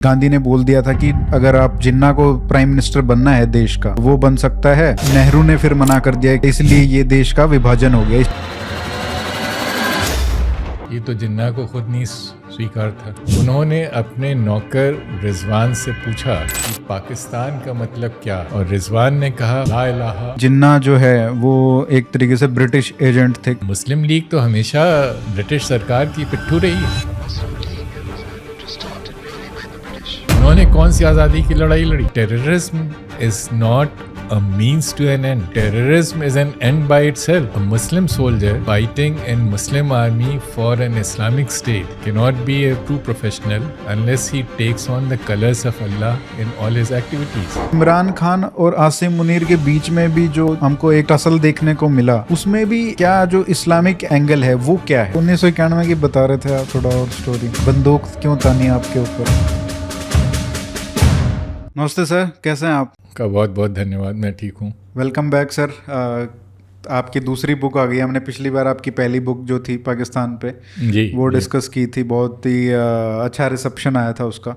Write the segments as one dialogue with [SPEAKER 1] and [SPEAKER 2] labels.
[SPEAKER 1] गांधी ने बोल दिया था कि अगर आप जिन्ना को प्राइम मिनिस्टर बनना है देश का, वो बन सकता है। नेहरू ने फिर मना कर दिया, इसलिए ये देश का विभाजन हो गया।
[SPEAKER 2] ये तो जिन्ना को खुद नहीं स्वीकार था। उन्होंने अपने नौकर रिजवान से पूछा कि पाकिस्तान का मतलब क्या, और रिजवान ने कहा ला इलाहा।
[SPEAKER 1] जिन्ना जो है वो एक तरीके से ब्रिटिश एजेंट थे।
[SPEAKER 2] मुस्लिम लीग तो हमेशा ब्रिटिश सरकार की पिट्ठू रही है। उन्होंने कौन सी आज़ादी की लड़ाई लड़ी? Terrorism is not a means to an end. Terrorism is an end by itself. A Muslim soldier fighting in Muslim army for an Islamic state cannot be a true professional unless he takes on the colors of Allah in all his activities.
[SPEAKER 1] Imran Khan और आसिम मुनीर के बीच में भी जो हमको एक tussle देखने को मिला, उसमें भी क्या जो इस्लामिक एंगल है वो क्या है? 1991 की बता रहे थे आप, थोड़ा और स्टोरी। बंदूक क्यों तानी आपके ऊपर? नमस्ते सर, कैसे हैं आप?
[SPEAKER 2] का बहुत बहुत धन्यवाद, मैं ठीक हूँ।
[SPEAKER 1] Welcome back sir. आपकी दूसरी बुक आ गई। हमने पिछली बार आपकी पहली बुक जो थी पाकिस्तान पे वो डिस्कस की थी, बहुत ही अच्छा रिसेप्शन आया था उसका।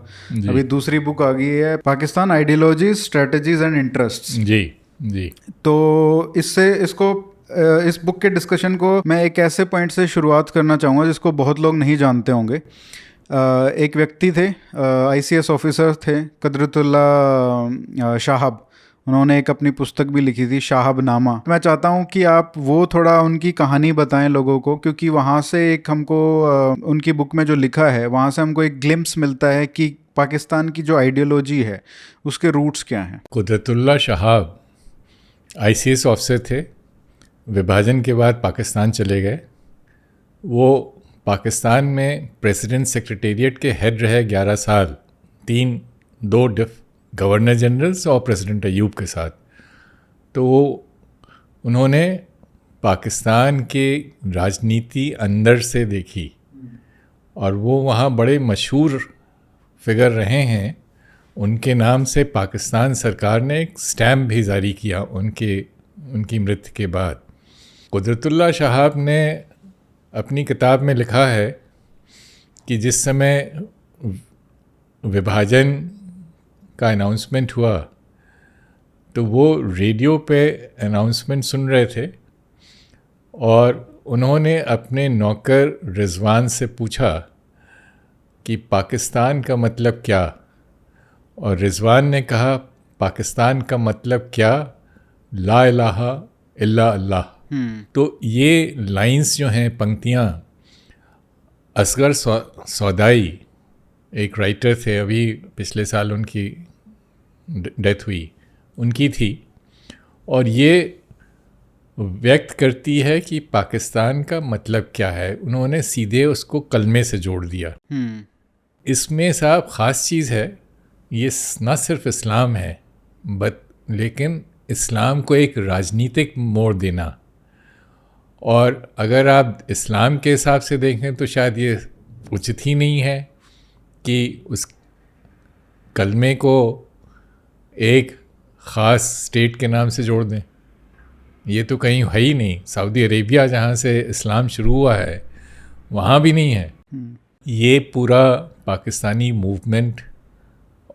[SPEAKER 1] अभी दूसरी बुक आ गई है, Pakistan ideologies, strategies and interests.
[SPEAKER 2] जी जी।
[SPEAKER 1] तो इस बुक के डिस्कशन को मैं एक ऐसे पॉइंट से शुरुआत करना चाहूँगा जिसको बहुत लोग नहीं जानते होंगे। एक व्यक्ति थे, ICS ऑफिसर थे, कदरतुल्ला शाहब। उन्होंने एक अपनी पुस्तक भी लिखी थी, शाहबनामा। मैं चाहता हूँ कि आप वो थोड़ा उनकी कहानी बताएं लोगों को, क्योंकि वहाँ से एक हमको उनकी बुक में जो लिखा है वहाँ से हमको एक ग्लिम्स मिलता है कि पाकिस्तान की जो आइडियोलॉजी है उसके रूट्स क्या हैं।
[SPEAKER 2] कुदरतुल्ला शाहब ICS ऑफिसर थे, विभाजन के बाद पाकिस्तान चले गए। वो पाकिस्तान में प्रेसिडेंट सेक्रेटेरिएट के हेड रहे 11 साल, दो गवर्नर जनरल्स और प्रेसिडेंट अयूब के साथ। तो उन्होंने पाकिस्तान के राजनीति अंदर से देखी और वो वहाँ बड़े मशहूर फिगर रहे हैं। उनके नाम से पाकिस्तान सरकार ने एक स्टैम्प भी जारी किया उनकी मृत्यु के बाद। कुदरतुल्ला शाहब ने अपनी किताब में लिखा है कि जिस समय विभाजन का अनाउंसमेंट हुआ तो वो रेडियो पे अनाउंसमेंट सुन रहे थे और उन्होंने अपने नौकर रिजवान से पूछा कि पाकिस्तान का मतलब क्या, और रिजवान ने कहा पाकिस्तान का मतलब क्या, ला इलाहा इल्ला अल्लाह। तो ये लाइंस जो हैं, पंक्तियाँ, असगर सौदाई एक राइटर थे, अभी पिछले साल उनकी डेथ हुई, उनकी थी, और ये व्यक्त करती है कि पाकिस्तान का मतलब क्या है। उन्होंने सीधे उसको कलमे से जोड़ दिया। इसमें साहब ख़ास चीज़ है, ये न सिर्फ इस्लाम है लेकिन इस्लाम को एक राजनीतिक मोड़ देना। और अगर आप इस्लाम के हिसाब से देखें तो शायद ये उचित ही नहीं है कि उस कलमे को एक ख़ास स्टेट के नाम से जोड़ दें। ये तो कहीं है ही नहीं। सऊदी अरेबिया जहाँ से इस्लाम शुरू हुआ है वहाँ भी नहीं है। ये पूरा पाकिस्तानी मूवमेंट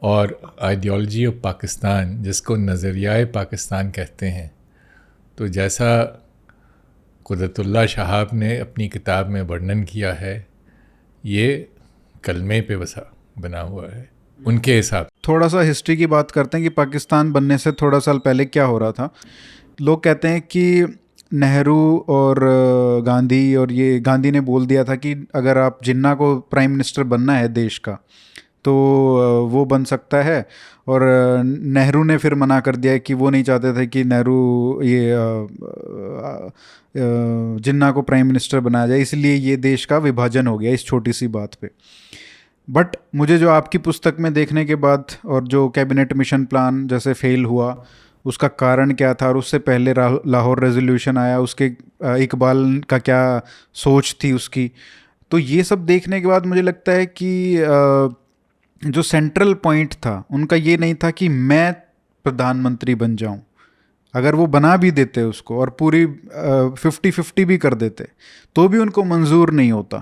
[SPEAKER 2] और आइडियोलॉजी ऑफ पाकिस्तान, जिसको नज़रियाए पाकिस्तान कहते हैं, तो जैसा कुदरतुल्ला शाहब ने अपनी किताब में वर्णन किया है, ये कलमे पे बना हुआ है उनके हिसाब।
[SPEAKER 1] थोड़ा सा हिस्ट्री की बात करते हैं कि पाकिस्तान बनने से थोड़ा साल पहले क्या हो रहा था। लोग कहते हैं कि नेहरू और गांधी ने बोल दिया था कि अगर आप जिन्ना को प्राइम मिनिस्टर बनना है देश का तो वो बन सकता है, और नेहरू ने फिर मना कर दिया कि वो नहीं चाहते थे कि नेहरू जिन्ना को प्राइम मिनिस्टर बनाया जाए, इसलिए ये देश का विभाजन हो गया इस छोटी सी बात पे। बट मुझे जो आपकी पुस्तक में देखने के बाद, और जो कैबिनेट मिशन प्लान जैसे फेल हुआ उसका कारण क्या था, और उससे पहले लाहौर रेजोल्यूशन आया, उसके इकबाल का क्या सोच थी उसकी, तो ये सब देखने के बाद मुझे लगता है कि जो सेंट्रल पॉइंट था उनका ये नहीं था कि मैं प्रधानमंत्री बन जाऊं। अगर वो बना भी देते उसको और पूरी 50-50 भी कर देते तो भी उनको मंजूर नहीं होता।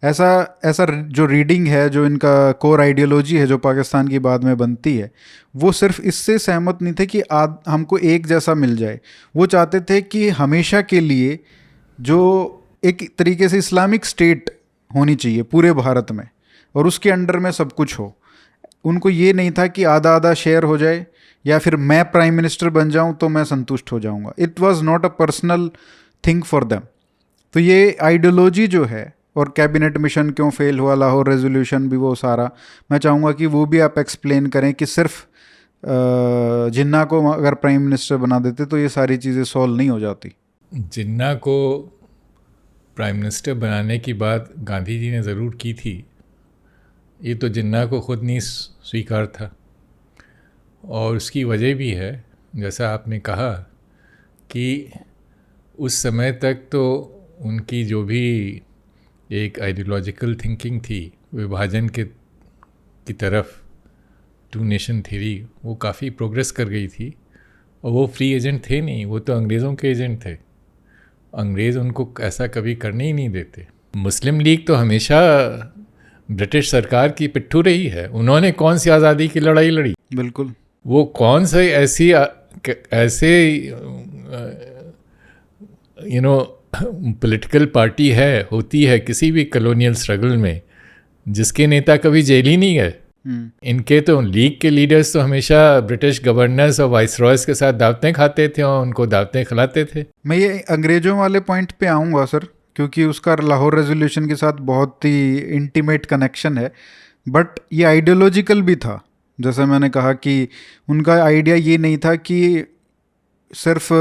[SPEAKER 1] ऐसा ऐसा जो रीडिंग है, जो इनका कोर आइडियोलॉजी है जो पाकिस्तान की बाद में बनती है, वो सिर्फ इससे सहमत नहीं थे कि हमको एक जैसा मिल जाए। वो चाहते थे कि हमेशा के लिए जो एक तरीके से इस्लामिक स्टेट होनी चाहिए पूरे भारत में, और उसके अंडर में सब कुछ हो। उनको ये नहीं था कि आधा आधा शेयर हो जाए या फिर मैं प्राइम मिनिस्टर बन जाऊं तो मैं संतुष्ट हो जाऊंगा। It was not a personal thing for them. तो ये आइडियोलॉजी जो है, और कैबिनेट मिशन क्यों फेल हुआ, लाहौर रेजोल्यूशन भी, वो सारा मैं चाहूँगा कि वो भी आप एक्सप्लेन करें कि सिर्फ जिन्ना को अगर प्राइम मिनिस्टर बना देते तो ये सारी चीज़ें सॉल्व नहीं हो जाती।
[SPEAKER 2] जिन्ना को प्राइम मिनिस्टर बनाने की बात गांधी जी ने ज़रूर की थी, ये तो जिन्ना को खुद नहीं स्वीकार था। और उसकी वजह भी है, जैसा आपने कहा, कि उस समय तक तो उनकी जो भी एक आइडियोलॉजिकल थिंकिंग थी विभाजन की तरफ, टू नेशन थ्योरी, वो काफ़ी प्रोग्रेस कर गई थी। और वो फ्री एजेंट थे नहीं, वो तो अंग्रेज़ों के एजेंट थे। अंग्रेज़ उनको ऐसा कभी करने ही नहीं देते। मुस्लिम लीग तो हमेशा ब्रिटिश सरकार की पिट्ठू रही है। उन्होंने कौन सी आज़ादी की लड़ाई लड़ी?
[SPEAKER 1] बिल्कुल।
[SPEAKER 2] वो कौन से ऐसे पॉलिटिकल पार्टी होती है किसी भी कॉलोनियल स्ट्रगल में जिसके नेता कभी जेल ही नहीं गए। इनके तो लीग के लीडर्स तो हमेशा ब्रिटिश गवर्नर्स और वाइसरॉयज के साथ दावतें खाते थे और उनको दावतें खिलाते थे।
[SPEAKER 1] मैं ये अंग्रेजों वाले पॉइंट पे आऊँगा सर, क्योंकि उसका लाहौर रेजोल्यूशन के साथ बहुत ही इंटीमेट कनेक्शन है। बट ये आइडियोलॉजिकल भी था। जैसे मैंने कहा कि उनका आइडिया ये नहीं था कि सिर्फ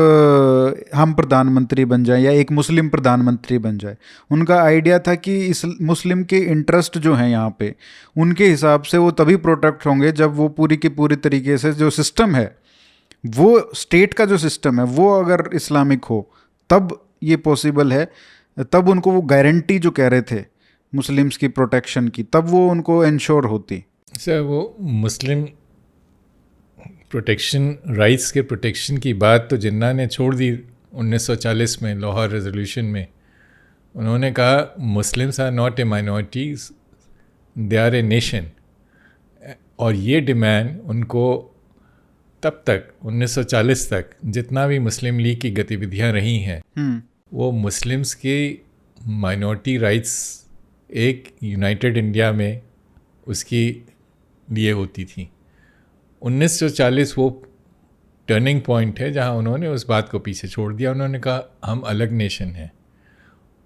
[SPEAKER 1] हम प्रधानमंत्री बन जाएं या एक मुस्लिम प्रधानमंत्री बन जाए। उनका आइडिया था कि इस मुस्लिम के इंटरेस्ट जो हैं यहाँ पे, उनके हिसाब से वो तभी प्रोटेक्ट होंगे जब वो पूरी की पूरी तरीके से जो सिस्टम है, वो स्टेट का जो सिस्टम है, वो अगर इस्लामिक हो तब ये पॉसिबल है। तब उनको वो गारंटी जो कह रहे थे मुस्लिम्स की प्रोटेक्शन की, तब वो उनको इंश्योर होती।
[SPEAKER 2] सर, वो मुस्लिम प्रोटेक्शन, राइट्स के प्रोटेक्शन की बात तो जिन्ना ने छोड़ दी 1940 में लाहौर रेजोल्यूशन में। उन्होंने कहा Muslims are not a minorities, they are a nation. और ये डिमांड उनको तब तक 1940 तक जितना भी मुस्लिम लीग की गतिविधियां रही हैं, वो मुस्लिम्स की माइनॉरिटी राइट्स एक यूनाइटेड इंडिया में उसकी लिए होती थी। 1940 वो टर्निंग पॉइंट है जहां उन्होंने उस बात को पीछे छोड़ दिया। उन्होंने कहा हम अलग नेशन हैं,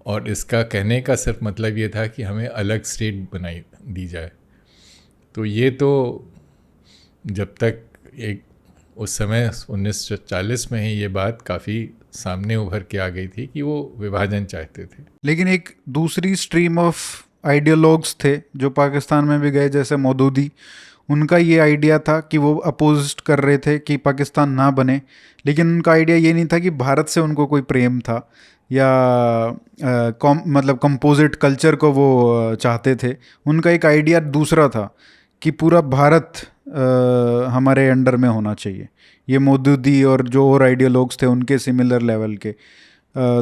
[SPEAKER 2] और इसका कहने का सिर्फ मतलब ये था कि हमें अलग स्टेट बनाई दी जाए। तो ये तो जब तक एक उस समय 1940 में ही ये बात काफ़ी सामने उभर के आ गई थी कि वो विभाजन चाहते थे।
[SPEAKER 1] लेकिन एक दूसरी स्ट्रीम ऑफ आइडियोलॉग्स थे जो पाकिस्तान में भी गए, जैसे मौदूदी। उनका ये आइडिया था कि वो अपोज कर रहे थे कि पाकिस्तान ना बने, लेकिन उनका आइडिया ये नहीं था कि भारत से उनको कोई प्रेम था या मतलब कंपोजिट कल्चर को वो चाहते थे। उनका एक आइडिया दूसरा था कि पूरा भारत हमारे अंडर में होना चाहिए। ये मौदूदी और जो और आइडियोलॉग्स थे उनके सिमिलर लेवल के।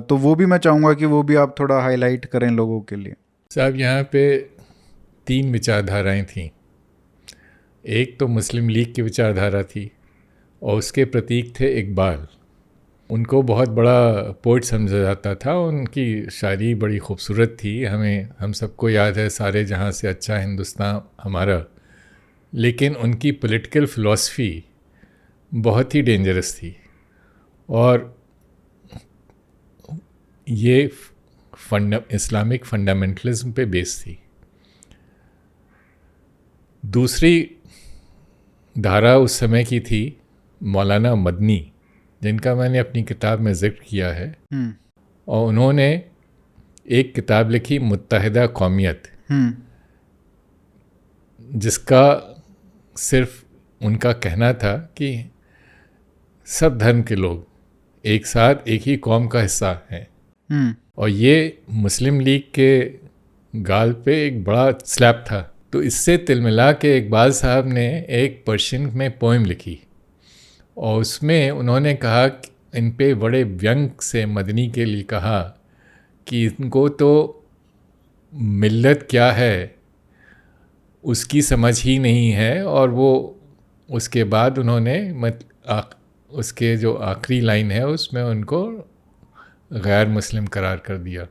[SPEAKER 1] तो वो भी मैं चाहूँगा कि वो भी आप थोड़ा हाईलाइट करें लोगों के लिए।
[SPEAKER 2] साहब, यहाँ पे 3 विचारधाराएं थीं। एक तो मुस्लिम लीग की विचारधारा थी और उसके प्रतीक थे इकबाल। उनको बहुत बड़ा पोइट समझा जाता था, उनकी शायरी बड़ी खूबसूरत थी। हम सबको याद है सारे जहां से अच्छा हिंदुस्तान हमारा। लेकिन उनकी पॉलिटिकल फ़िलॉसफी बहुत ही डेंजरस थी, और ये इस्लामिक फंडामेंटलिज्म पे बेस थी। दूसरी धारा उस समय की थी मौलाना मदनी, जिनका मैंने अपनी किताब में जिक्र किया है। और उन्होंने एक किताब लिखी मुत्तहिदा कौमियत, जिसका सिर्फ उनका कहना था कि सब धर्म के लोग एक साथ एक ही कौम का हिस्सा हैं। और ये मुस्लिम लीग के गाल पे एक बड़ा स्लैप था। तो इससे तिलमिला के इकबाल साहब ने एक पर्शियन में पोएम लिखी, और उसमें उन्होंने कहा, इन पे बड़े व्यंग से मदनी के लिए कहा कि इनको तो मिल्लत क्या है उसकी समझ ही नहीं है, और वो उसके बाद उन्होंने उसके जो आखिरी लाइन है उसमें उनको गैर मुस्लिम करार कर दिया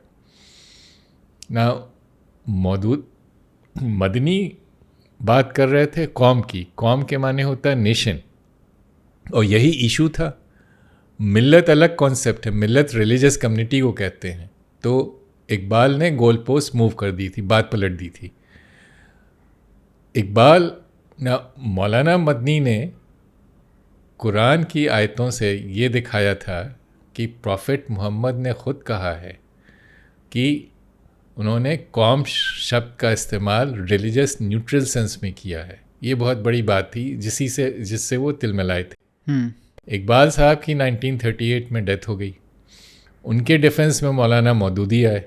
[SPEAKER 2] ना। मौजूद मदनी बात कर रहे थे कौम की, कौम के माने होता है नेशन, और यही इशू था। मिल्लत अलग कॉन्सेप्ट है, मिल्लत रिलीजियस कम्युनिटी को कहते हैं। तो इकबाल ने गोल पोस्ट मूव कर दी थी, बात पलट दी थी। इकबाल ना मौलाना मदनी ने कुरान की आयतों से ये दिखाया था कि प्रॉफिट मोहम्मद ने ख़ुद कहा है कि उन्होंने कौम शब्द का इस्तेमाल रिलीजियस न्यूट्रल सेंस में किया है। ये बहुत बड़ी बात थी जिससे वो तिलमिलाए थे। इकबाल साहब की 1938 में डेथ हो गई। उनके डिफेंस में मौलाना मौदूदी आए।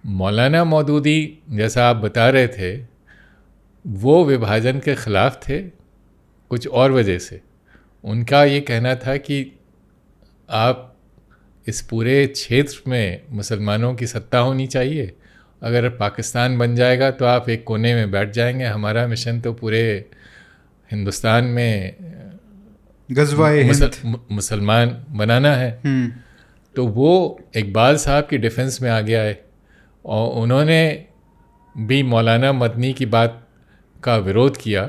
[SPEAKER 2] मौलाना मौदूदी, जैसा आप बता रहे थे, वो विभाजन के ख़िलाफ़ थे कुछ और वजह से। उनका ये कहना था कि आप इस पूरे क्षेत्र में मुसलमानों की सत्ता होनी चाहिए, अगर पाकिस्तान बन जाएगा तो आप एक कोने में बैठ जाएंगे, हमारा मिशन तो पूरे हिंदुस्तान में
[SPEAKER 1] गज़वाए हिंद
[SPEAKER 2] मुसलमान बनाना है। तो वो इकबाल साहब की डिफेंस में आगे आए और उन्होंने भी मौलाना मदनी की बात का विरोध किया,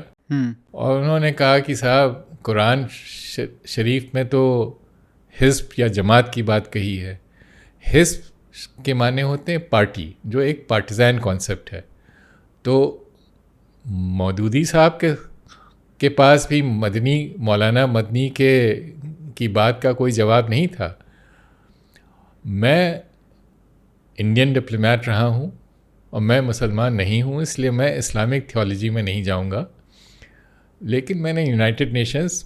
[SPEAKER 2] और उन्होंने कहा कि साहब कुरान शरीफ में तो हिज़्ब या जमात की बात कही है। हिज़्ब के माने होते हैं पार्टी, जो एक पार्टिज़ान कॉन्सेप्ट है। तो मौदूदी साहब के पास भी मौलाना मदनी की बात का कोई जवाब नहीं था। मैं इंडियन डिप्लोमेट रहा हूँ और मैं मुसलमान नहीं हूँ, इसलिए मैं इस्लामिक थियोलॉजी में नहीं जाऊँगा, लेकिन मैंने यूनाइटेड नेशंस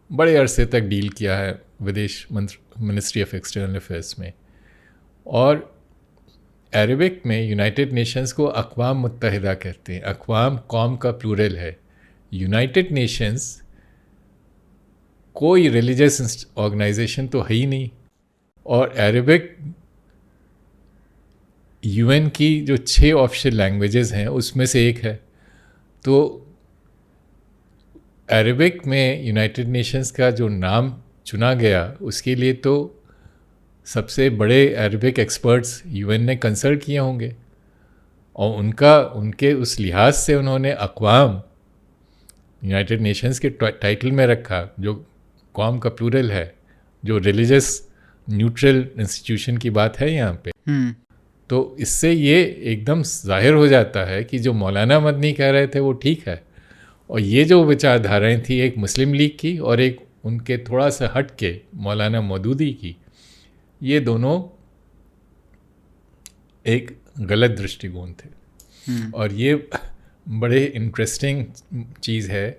[SPEAKER 2] बड़े अरसे तक डील किया है विदेश मिनिस्ट्री ऑफ एक्सटर्नल अफेयर्स में, और अरबिक में यूनाइटेड नेशंस को अक़वाम मुत्तहिदा कहते हैं। अक़वाम कौम का प्लूरल है। यूनाइटेड नेशंस कोई रिलीजियस ऑर्गेनाइजेशन तो है ही नहीं, और अरबिक यूएन की जो 6 ऑफिशियल लैंग्वेजेस हैं उसमें से एक है। तो अरबिक में यूनाइटेड नेशंस का जो नाम चुना गया, उसके लिए तो सबसे बड़े अरबिक एक्सपर्ट्स यूएन ने कंसल्ट किए होंगे, और उनके उस लिहाज से उन्होंने अक़वाम यूनाइटेड नेशंस के टाइटल में रखा, जो कौम का प्लूरल है, जो रिलीजियस न्यूट्रल इंस्टीट्यूशन की बात है यहाँ पे। तो इससे ये एकदम जाहिर हो जाता है कि जो मौलाना मदनी कह रहे थे वो ठीक है, और ये जो विचारधाराएं थी, एक मुस्लिम लीग की और एक उनके थोड़ा सा हट के मौलाना मौदूदी की, ये दोनों एक गलत दृष्टिकोण थे। और ये बड़े इंटरेस्टिंग चीज़ है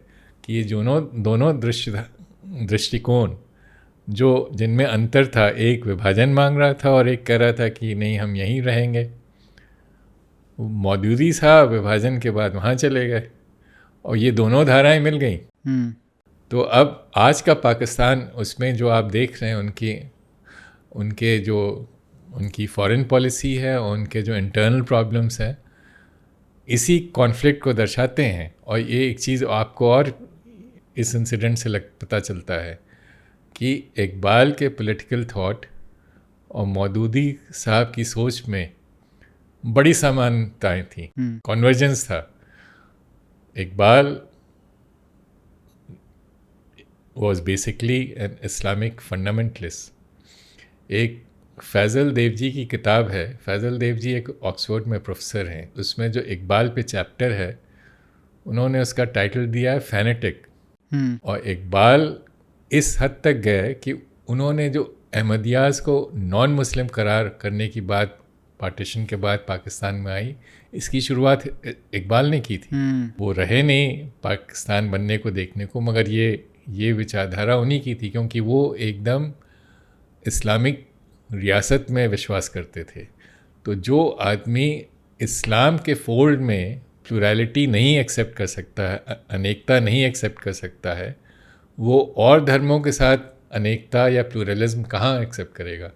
[SPEAKER 2] कि ये दोनों दृष्टिकोण जो जिनमें अंतर था, एक विभाजन मांग रहा था और एक कह रहा था कि नहीं हम यहीं रहेंगे। मौदूदी साहब विभाजन के बाद वहाँ चले गए और ये दोनों धाराएं मिल गई। तो अब आज का पाकिस्तान, उसमें जो आप देख रहे हैं उनकी फॉरेन पॉलिसी है और उनके जो इंटरनल प्रॉब्लम्स हैं, इसी कॉन्फ्लिक्ट को दर्शाते हैं। और ये एक चीज़ आपको और इस इंसिडेंट से पता चलता है कि इकबाल के पॉलिटिकल थॉट और मौदूदी साहब की सोच में बड़ी समानताएं थी, कन्वर्जेंस था। Iqbal was basically an Islamic fundamentalist। एक फैज़ल देव जी की किताब है, फैज़ल देव जी एक ऑक्सफोर्ड में प्रोफेसर हैं, उसमें जो इकबाल पे चैप्टर है उन्होंने उसका टाइटल दिया है फैनेटिक। और इकबाल इस हद तक गए कि उन्होंने जो अहमदियाज़ को नॉन मुस्लिम करार करने की बात पार्टीशन के बाद पाकिस्तान में आई, इसकी शुरुआत इकबाल ने की थी। वो रहे नहीं पाकिस्तान बनने को देखने को, मगर ये विचारधारा उन्हीं की थी, क्योंकि वो एकदम इस्लामिक रियासत में विश्वास करते थे। तो जो आदमी इस्लाम के फोल्ड में प्लूरैलिटी नहीं एक्सेप्ट कर सकता है, अनेकता नहीं एक्सेप्ट कर सकता है, वो और धर्मों के साथ अनेकता या प्लूरलिज्म कहाँ एक्सेप्ट करेगा।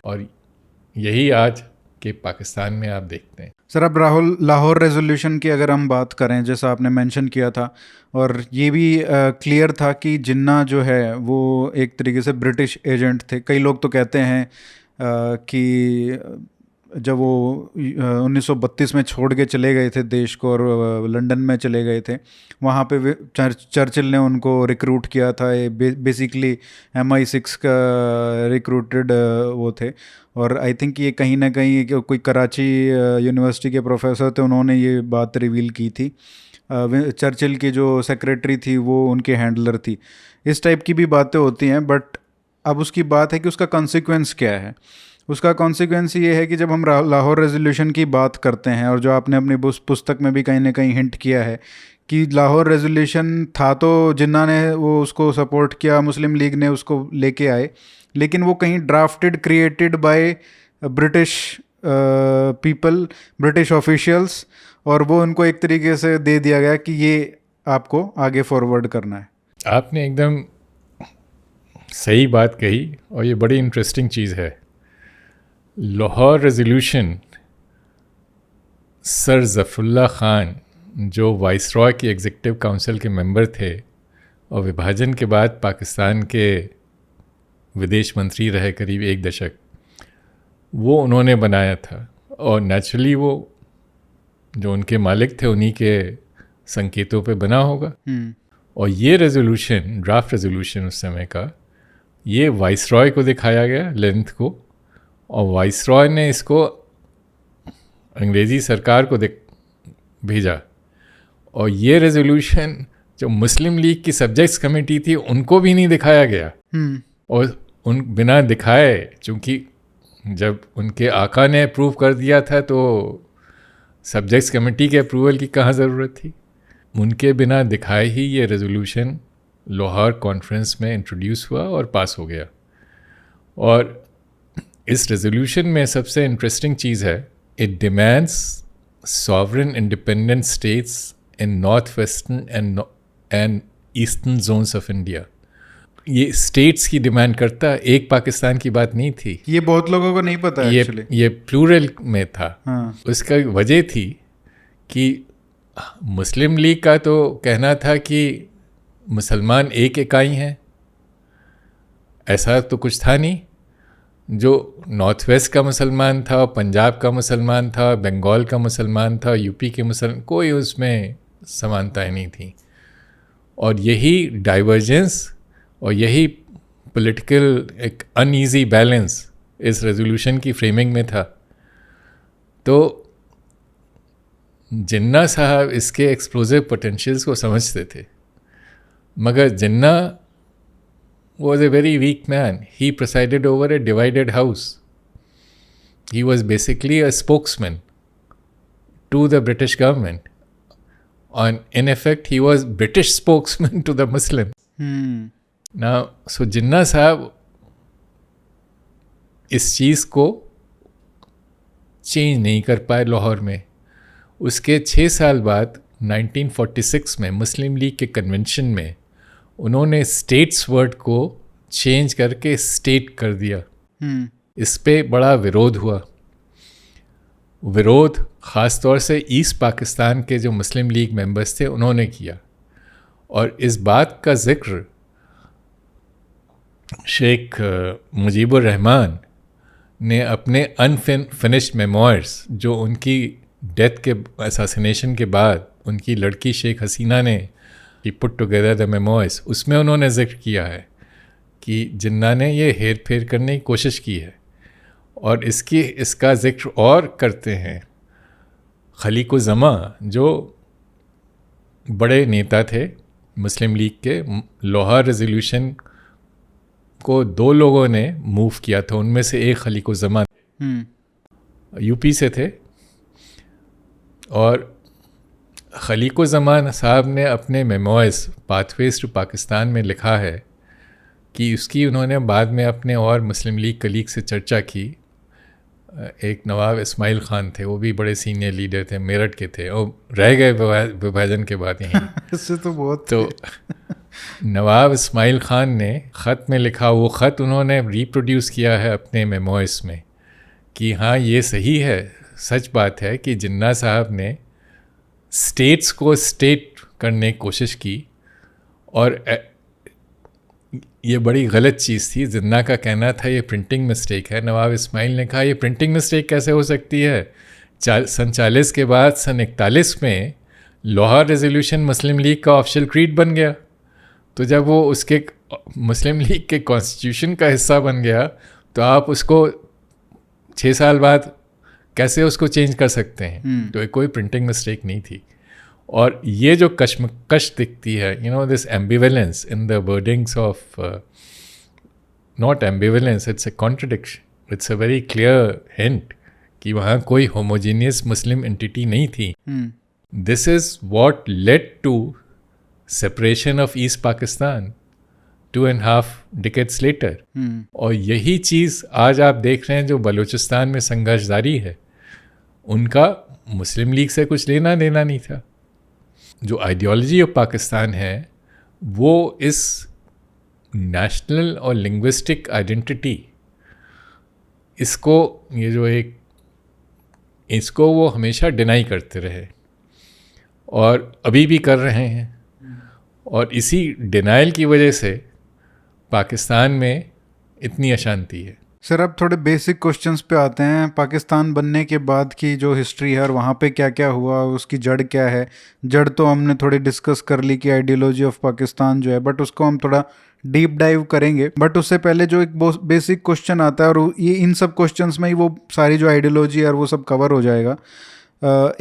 [SPEAKER 2] और यही आज के पाकिस्तान में आप देखते हैं।
[SPEAKER 1] सर, अब लाहौर रेजोल्यूशन की अगर हम बात करें, जैसा आपने मेंशन किया था, और ये भी क्लियर था कि जिन्ना जो है वो एक तरीके से ब्रिटिश एजेंट थे। कई लोग तो कहते हैं कि जब वो 1932 में छोड़ के चले गए थे देश को और लंदन में चले गए थे, वहाँ पे चर्चिल ने उनको रिक्रूट किया था। ये बेसिकली MI6 का रिक्रूटेड वो थे। और आई थिंक ये कहीं ना कहीं कोई कराची यूनिवर्सिटी के प्रोफेसर थे, उन्होंने ये बात रिवील की थी। चर्चिल की जो सेक्रेटरी थी वो उनके हैंडलर थी। इस टाइप की भी बातें होती हैं, बट अब उसकी बात है कि उसका कॉन्सिक्वेंस क्या है। उसका कॉन्सिक्वेंस ये है कि जब हम लाहौर रेजोल्यूशन की बात करते हैं, और जो आपने अपनी पुस्तक में भी कहीं ना कहीं हिंट किया है कि लाहौर रेजोल्यूशन था, तो जिन्ना ने वो उसको सपोर्ट किया, मुस्लिम लीग ने उसको लेके आए, लेकिन वो कहीं drafted created by British people, British officials, और वो उनको एक तरीके से दे दिया गया कि ये आपको आगे फॉरवर्ड करना है।
[SPEAKER 2] आपने एकदम सही बात कही, और ये बड़ी इंटरेस्टिंग चीज़ है। लाहौर रेजोल्यूशन सर ज़फ़रुल्लाह ख़ान, जो वाइसरॉय की एग्जीक्यूटिव काउंसिल के मेंबर थे और विभाजन के बाद पाकिस्तान के विदेश मंत्री रहे करीब 1 दशक, वो उन्होंने बनाया था। और नेचुरली वो जो उनके मालिक थे उन्हीं के संकेतों पे बना होगा। और ये रेजोल्यूशन, ड्राफ्ट रेजोल्यूशन उस समय का, ये वाइसरॉय को दिखाया गया, लेंथ को, और वाइसरॉय ने इसको अंग्रेज़ी सरकार को भेजा। और ये रेजोल्यूशन जो मुस्लिम लीग की सब्जेक्ट्स कमेटी थी उनको भी नहीं दिखाया गया। और उन बिना दिखाए, चूँकि जब उनके आका ने अप्रूव कर दिया था तो सब्जेक्ट्स कमेटी के अप्रूवल की कहाँ ज़रूरत थी। उनके बिना दिखाए ही ये रेजोल्यूशन लाहौर कॉन्फ्रेंस में इंट्रोड्यूस हुआ और पास हो गया। और इस रेजोल्यूशन में सबसे इंटरेस्टिंग चीज़ है, it demands sovereign independent states in north western and eastern zones of India. ये स्टेट्स की डिमांड करता, एक पाकिस्तान की बात नहीं थी।
[SPEAKER 1] ये बहुत लोगों को नहीं पता है,
[SPEAKER 2] ये प्लूरल में था।
[SPEAKER 1] हाँ।
[SPEAKER 2] उसका वजह थी कि मुस्लिम लीग का तो कहना था कि मुसलमान एक इकाई हैं, ऐसा तो कुछ था नहीं। जो नॉर्थ वेस्ट का मुसलमान था, पंजाब का मुसलमान था, बंगाल का मुसलमान था, यूपी के मुसलमान, कोई उसमें समानताएं नहीं थी। और यही डाइवर्जेंस और यही पॉलिटिकल एक अनईजी बैलेंस इस रेजोल्यूशन की फ्रेमिंग में था। तो जिन्ना साहब इसके एक्सप्लोजिव पोटेंशियल्स को समझते थे, मगर जिन्ना was a very weak man. He presided over a divided house. He was basically a spokesman to the British government. And in effect, he was British spokesman to the Muslims. Now, so Jinnah Sahab इस चीज़ को change नहीं कर पाए लाहौर में। उसके 6 साल बाद 1946 में मुस्लिम लीग के कन्वेंशन में उन्होंने स्टेट्स वर्ड को चेंज करके स्टेट कर दिया। इस पे बड़ा विरोध हुआ। विरोध ख़ास तौर से ईस्ट पाकिस्तान के जो मुस्लिम लीग मेंबर्स थे उन्होंने किया। और इस बात का ज़िक्र शेख मुजीबुर रहमान ने अपने अनफिनिश्ड मेमोइर्स, जो उनकी डेथ के असैसिनेशन के बाद उनकी लड़की शेख हसीना ने ही पुट टुगेदर द मेमोइर्स, उसमें उन्होंने जिक्र किया है कि जिन्ना ने ये हेर फेर करने की कोशिश की है। और इसका जिक्र और करते हैं खलीकुज़्ज़मा, जो बड़े नेता थे मुस्लिम लीग के। लाहौर रेजोल्यूशन को 2 लोगों ने मूव किया था, उनमें से एक खलीकुज़्ज़मा यूपी से थे। और खलीकुज़्ज़मा साहब ने अपने मेमोइर्स पाथवेज टू पाकिस्तान में लिखा है कि उसकी उन्होंने बाद में अपने और मुस्लिम लीग कलीग से चर्चा की। एक नवाब इस्माइल ख़ान थे, वो भी बड़े सीनियर लीडर थे, मेरठ के थे, और रह गए विभाजन के बाद यहीं।
[SPEAKER 1] इससे तो बहुत
[SPEAKER 2] तो नवाब इस्माइल ख़ान ने ख़त में लिखा, वो ख़त उन्होंने रिप्रोड्यूस किया है अपने मेमोइर्स में, कि हाँ ये सही है, सच बात है कि जिन्ना साहब ने स्टेट्स को स्टेट करने की कोशिश की, और ये बड़ी गलत चीज़ थी। जिन्ना का कहना था ये प्रिंटिंग मिस्टेक है। नवाब इस्माइल ने कहा ये प्रिंटिंग मिस्टेक कैसे हो सकती है। सन 40 के बाद सन 41 में लाहौर रेजोल्यूशन मुस्लिम लीग का ऑफिशियल क्रीड बन गया। तो जब वो उसके मुस्लिम लीग के कॉन्स्टिट्यूशन का हिस्सा बन गया तो आप उसको 6 साल बाद कैसे उसको चेंज कर सकते हैं। तो ये कोई प्रिंटिंग मिस्टेक नहीं थी। और ये जो कश्मकश दिखती है, you know, this ambivalence in the wordings of, not ambivalence, it's a contradiction, it's a very clear hint कि वहाँ कोई होमोजीनियस मुस्लिम एंटिटी नहीं थी। This is what led to separation of East Pakistan 2.5 decades later। और यही चीज़ आज आप देख रहे हैं जो बलूचिस्तान में संघर्ष जारी है, उनका मुस्लिम लीग से कुछ लेना देना नहीं था। जो आइडियोलॉजी ऑफ पाकिस्तान है वो इस नेशनल और लिंग्विस्टिक आइडेंटिटी, इसको ये जो एक इसको वो हमेशा डिनाई करते रहे और अभी भी कर रहे हैं। और इसी डिनाइल की वजह से पाकिस्तान में इतनी अशांति है।
[SPEAKER 1] सर अब थोड़े बेसिक क्वेश्चंस पे आते हैं। पाकिस्तान बनने के बाद की जो हिस्ट्री है और वहाँ पे क्या क्या हुआ, उसकी जड़ क्या है। जड़ तो हमने थोड़ी डिस्कस कर ली कि आइडियोलॉजी ऑफ पाकिस्तान जो है, बट उसको हम थोड़ा डीप डाइव करेंगे। बट उससे पहले जो एक बेसिक क्वेश्चन आता है, और ये इन सब क्वेश्चंस में ही वो सारी जो आइडियोलॉजी है और वो सब कवर हो जाएगा।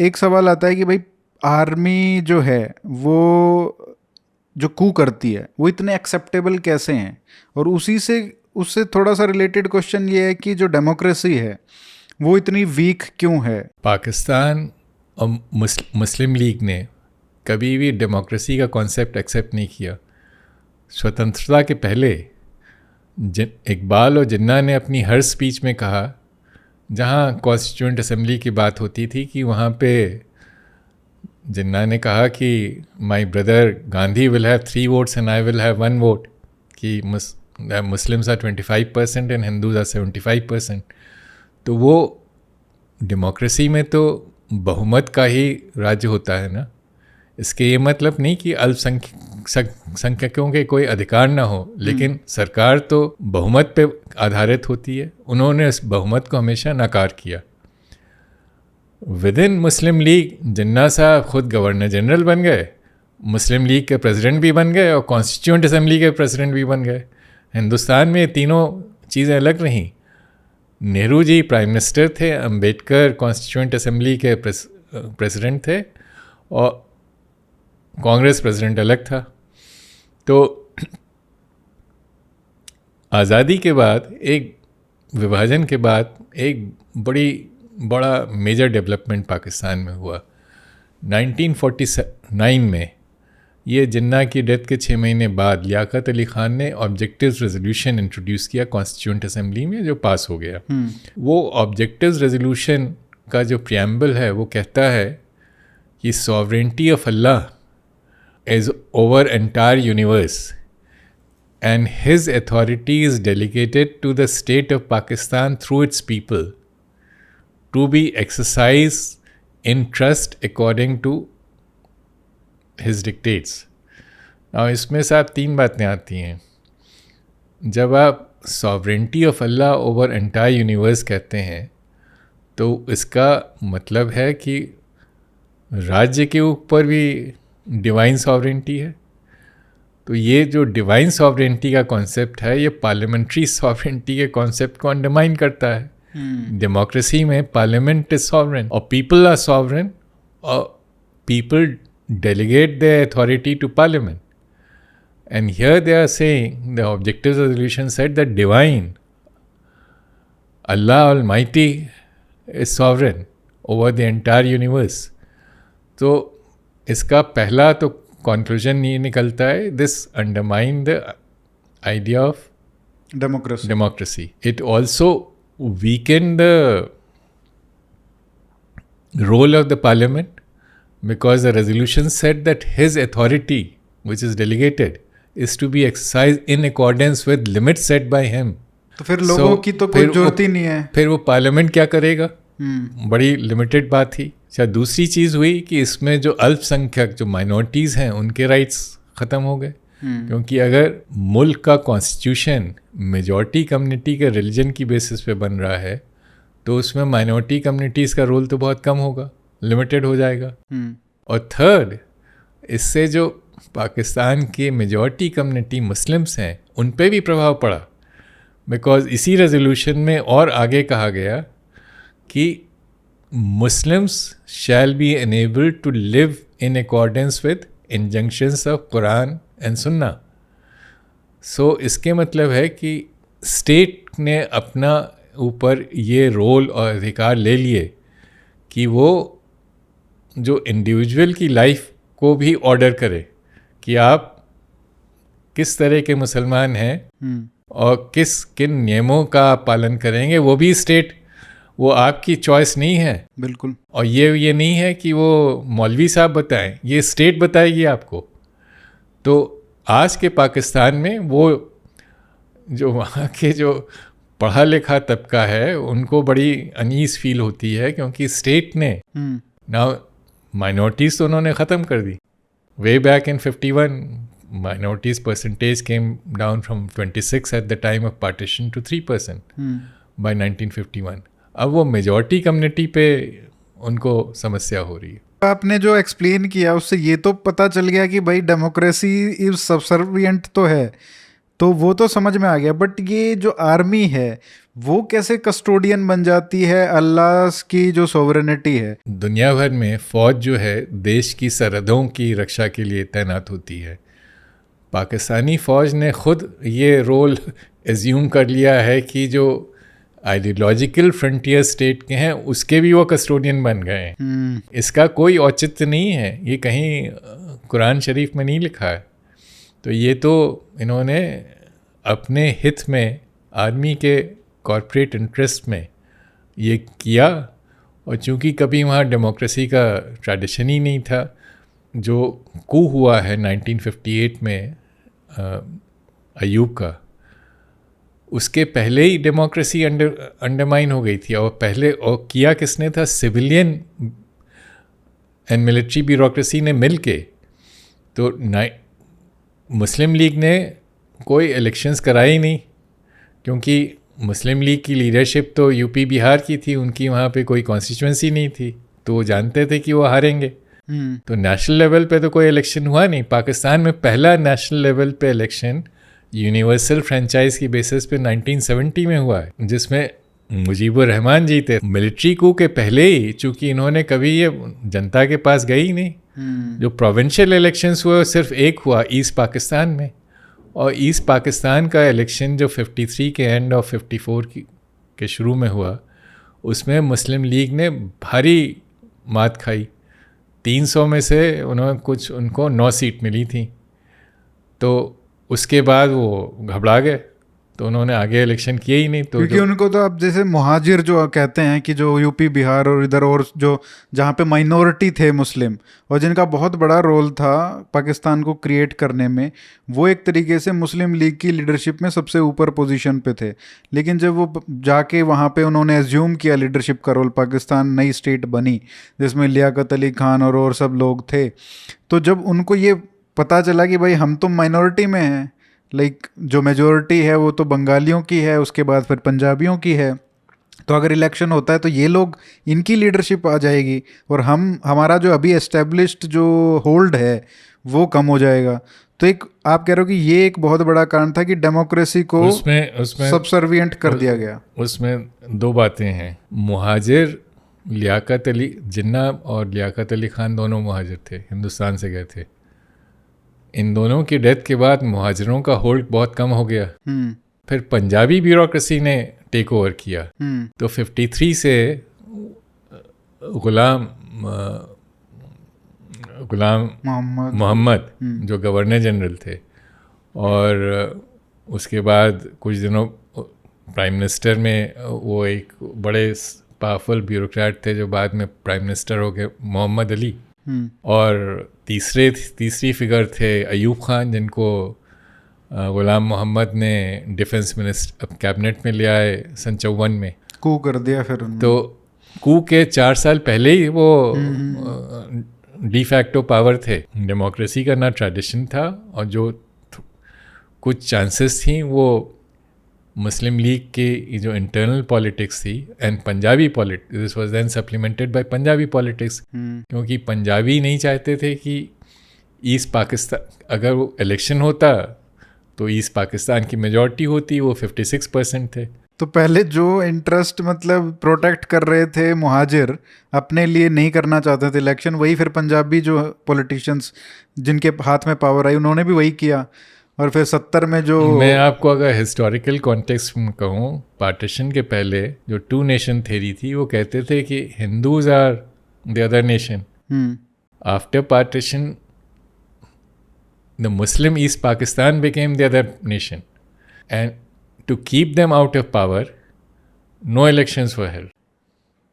[SPEAKER 1] एक सवाल आता है कि भाई आर्मी जो है वो जो कू करती है वो इतने एक्सेप्टेबल कैसे हैं। और उससे थोड़ा सा रिलेटेड क्वेश्चन ये है कि जो डेमोक्रेसी है वो इतनी वीक क्यों है।
[SPEAKER 2] पाकिस्तान और मुस्लिम लीग ने कभी भी डेमोक्रेसी का कॉन्सेप्ट एक्सेप्ट नहीं किया। स्वतंत्रता के पहले इकबाल और जिन्ना ने अपनी हर स्पीच में कहा, जहाँ कॉन्स्टिट्यूएंट असेंबली की बात होती थी, कि वहाँ पे जिन्ना ने कहा कि my brother Gandhi will have 3 votes and I will have 1 vote, कि Muslims are 25% and Hindus are 75%। तो वो डेमोक्रेसी में तो बहुमत का ही राज्य होता है ना। इसके ये मतलब नहीं कि अल्पसंख्यकों के कोई अधिकार ना हो, लेकिन सरकार तो बहुमत पे आधारित होती है। उन्होंने इस बहुमत को हमेशा नकार किया। विद इन मुस्लिम लीग जिन्ना साहब खुद गवर्नर जनरल बन गए, मुस्लिम लीग के प्रेसिडेंट भी बन गए और कॉन्स्टिट्यूएंट असेंबली के प्रेसिडेंट भी बन गए। हिंदुस्तान में तीनों चीज़ें अलग रहीं। नेहरू जी प्राइम मिनिस्टर थे, अंबेडकर कॉन्स्टिट्यूएंट असेंबली के प्रेसिडेंट थे और कांग्रेस प्रेसिडेंट अलग था। तो आज़ादी के बाद, एक विभाजन के बाद, एक बड़ा मेजर डेवलपमेंट पाकिस्तान में हुआ। 1949 में ये जिन्ना की डेथ के 6 महीने बाद लियाकत अली ख़ान ने ऑब्जेक्टिव्स रेजोल्यूशन इंट्रोड्यूस किया कॉन्स्टिट्यूएंट असेंबली में, जो पास हो गया। वो ऑब्जेक्टिव्स रेजोल्यूशन का जो प्रियम्बल है वो कहता है कि sovereignty of Allah is over entire universe and his authority is delegated to the state of Pakistan through its people to be exercised in trust according to his dictates। now इसमें साथ 3 बातें आती हैं। जब आप sovereignty of Allah over entire universe कहते हैं तो इसका मतलब है कि राज्य के ऊपर भी डिवाइन सॉवरेंटी है। तो ये जो डिवाइन सॉवरेंटी का कॉन्सेप्ट है, ये पार्लियामेंट्री सॉवरेंटी के कॉन्सेप्ट को अंडरमाइन करता है। डेमोक्रेसी में पार्लियामेंट इज सॉवरेन और पीपल आर सॉवरेन, और people delegate their authority to parliament. And here they are saying the objective resolution said that divine Allah almighty is sovereign over the entire universe. तो इसका पहला तो conclusion ये निकलता है, this undermine the idea of democracy. It also weaken the role of the parliament, because the resolution said that his authority, which is delegated, is to be exercised in accordance with limits set by him।
[SPEAKER 1] तो फिर लोगों की तो कोई जरूरत ही नहीं है।
[SPEAKER 2] फिर वो पार्लियामेंट क्या करेगा? बड़ी लिमिटेड बात थी। अच्छा, दूसरी चीज़ हुई कि इसमें जो अल्पसंख्यक जो माइनॉरिटीज़ हैं उनके राइट्स ख़त्म हो गए, क्योंकि अगर मुल्क का कॉन्स्टिट्यूशन मेजॉरिटी कम्युनिटी के रिलीजन की बेसिस पे बन रहा है तो उसमें माइनॉरिटी कम्युनिटीज़ का रोल तो बहुत कम होगा, लिमिटेड हो जाएगा। और थर्ड, इससे जो पाकिस्तान के मेजॉरिटी कम्युनिटी मुस्लिम्स हैं उन पे भी प्रभाव पड़ा, बिकॉज इसी रेजोल्यूशन में और आगे कहा गया कि Muslims shall be enabled to live in accordance with injunctions of Quran and Sunnah. So इसके मतलब है कि स्टेट ने अपना ऊपर ये रोल और अधिकार ले लिए कि वो जो इंडिविजुअल की लाइफ को भी ऑर्डर करे कि आप किस तरह के मुसलमान हैं और किन नियमों का आप पालन करेंगे, वो भी स्टेट, वो आपकी चॉइस नहीं है।
[SPEAKER 1] बिल्कुल।
[SPEAKER 2] और ये नहीं है कि वो मौलवी साहब बताएं, ये स्टेट बताएगी आपको। तो आज के पाकिस्तान में वो जो वहाँ के जो पढ़ा लिखा तबका है उनको बड़ी अनीस फील होती है, क्योंकि स्टेट ने ना माइनॉरिटीज़ तो उन्होंने ख़त्म कर दी। Way back in 51 minorities percentage came down from 26 at the time of partition to 3% by 1951. अब वो मेजॉरिटी कम्युनिटी पे उनको समस्या हो रही है।
[SPEAKER 1] आपने जो एक्सप्लेन किया उससे ये तो पता चल गया कि भाई डेमोक्रेसी इज सबसर्विएंट तो है, तो वो तो समझ में आ गया। बट ये जो आर्मी है वो कैसे कस्टोडियन बन जाती है अल्लाह की जो सोवरेनिटी है?
[SPEAKER 2] दुनिया भर में फ़ौज जो है देश की सरहदों की रक्षा के लिए तैनात होती है। पाकिस्तानी फ़ौज ने खुद ये रोल एज्यूम कर लिया है कि जो आइडियोलॉजिकल फ्रंटियर स्टेट के हैं उसके भी वो कस्टोडियन बन गए हैं। इसका कोई औचित्य नहीं है, ये कहीं कुरान शरीफ में नहीं लिखा है। तो ये तो इन्होंने अपने हित में, आर्मी के कॉरपोरेट इंटरेस्ट में ये किया। और चूंकि कभी वहाँ डेमोक्रेसी का ट्रेडिशन ही नहीं था, जो कू हुआ है 1958 में अयूब का, उसके पहले ही डेमोक्रेसी अंडरमाइन हो गई थी। और किया किसने था? सिविलियन एंड मिलिट्री ब्यूरोक्रेसी ने मिलके। तो मुस्लिम लीग ने कोई इलेक्शंस कराए ही नहीं, क्योंकि मुस्लिम लीग की लीडरशिप तो यूपी बिहार की थी, उनकी वहाँ पे कोई कॉन्स्टिट्यूंसी नहीं थी, तो वो जानते थे कि वो हारेंगे। तो नेशनल लेवल पे तो कोई इलेक्शन हुआ नहीं। पाकिस्तान में पहला नेशनल लेवल पे इलेक्शन यूनिवर्सल फ्रेंचाइज की बेसिस पे 1970 में हुआ है, जिसमें मुजीबुर रहमान जीते। मिलिट्री कू के पहले ही, चूंकि इन्होंने कभी ये जनता के पास गई ही नहीं। जो प्रोविंशियल इलेक्शंस हुए सिर्फ एक हुआ ईस्ट पाकिस्तान में, और ईस्ट पाकिस्तान का इलेक्शन जो 53 के एंड और 54 के शुरू में हुआ, उसमें मुस्लिम लीग ने भारी मात खाई। 300 में से उनको 9 सीट मिली थी। तो उसके बाद वो घबरा गए, तो उन्होंने आगे इलेक्शन किए ही नहीं। तो
[SPEAKER 1] क्योंकि उनको तो अब जैसे मुहाजिर जो कहते हैं कि जो यूपी बिहार और इधर और जो जहाँ पे माइनॉरिटी थे मुस्लिम, और जिनका बहुत बड़ा रोल था पाकिस्तान को क्रिएट करने में, वो एक तरीके से मुस्लिम लीग की लीडरशिप में सबसे ऊपर पोजीशन पे थे। लेकिन जब वो जाके वहाँ पे उन्होंने एज्यूम किया लीडरशिप का रोल, पाकिस्तान नई स्टेट बनी जिसमें लियाकत अली खान और सब लोग थे, तो जब उनको ये पता चला कि भाई हम तो माइनॉरिटी में हैं, लाइक जो मेजॉरिटी है वो तो बंगालियों की है, उसके बाद फिर पंजाबियों की है, तो अगर इलेक्शन होता है तो ये लोग, इनकी लीडरशिप आ जाएगी और हमारा जो अभी एस्टेब्लिश्ड जो होल्ड है वो कम हो जाएगा। तो एक आप कह रहे हो कि ये एक बहुत बड़ा कारण था कि डेमोक्रेसी को उसमें सबसर्विएंट कर दिया गया।
[SPEAKER 2] उसमें दो बातें हैं। मुहाजिर लियाकत अली जिन्ना और लियाकत अली खान दोनों मुहाजिर थे, हिंदुस्तान से गए थे। इन दोनों की डेथ के बाद मुहाजिरों का होल्ड बहुत कम हो गया। फिर पंजाबी ब्यूरोक्रेसी ने टेक ओवर किया। तो 53 से गुलाम मोहम्मद जो गवर्नर जनरल थे, और उसके बाद कुछ दिनों प्राइम मिनिस्टर में वो एक बड़े पावरफुल ब्यूरोक्रेट थे जो बाद में प्राइम मिनिस्टर हो गए, मोहम्मद अली। और तीसरी फिगर थे अयूब खान, जिनको गुलाम मोहम्मद ने डिफेंस मिनिस्टर कैबिनेट में ले आए सन 54 में,
[SPEAKER 1] कू कर दिया फिर उन्होंने।
[SPEAKER 2] तो कू के 4 साल पहले ही वो डी फैक्टो पावर थे। डेमोक्रेसी का ना ट्रेडिशन था, और जो कुछ चांसेस थी वो मुस्लिम लीग के जो इंटरनल पॉलिटिक्स थी and Punjabi politics, this was then supplemented by Punjabi politics, क्योंकि पंजाबी नहीं चाहते थे कि ईस्ट पाकिस्तान, अगर वो इलेक्शन होता तो ईस्ट पाकिस्तान की मेजॉरिटी होती, वो 56% थे।
[SPEAKER 1] तो पहले जो इंटरेस्ट मतलब प्रोटेक्ट कर रहे थे मुहाजिर, अपने लिए नहीं करना चाहते थे इलेक्शन, वही फिर पंजाबी जो पॉलिटिशियंस जिनके हाथ में पावर आई उन्होंने भी वही किया। और फिर 70 में जो,
[SPEAKER 2] मैं आपको अगर हिस्टोरिकल कॉन्टेक्स्ट में कहूँ, पार्टीशन के पहले जो 2 नेशन थ्योरी थी, वो कहते थे कि Hindus are the other nation. After partition the Muslim East Pakistan became the other nation, and to keep them out of power, no elections were held.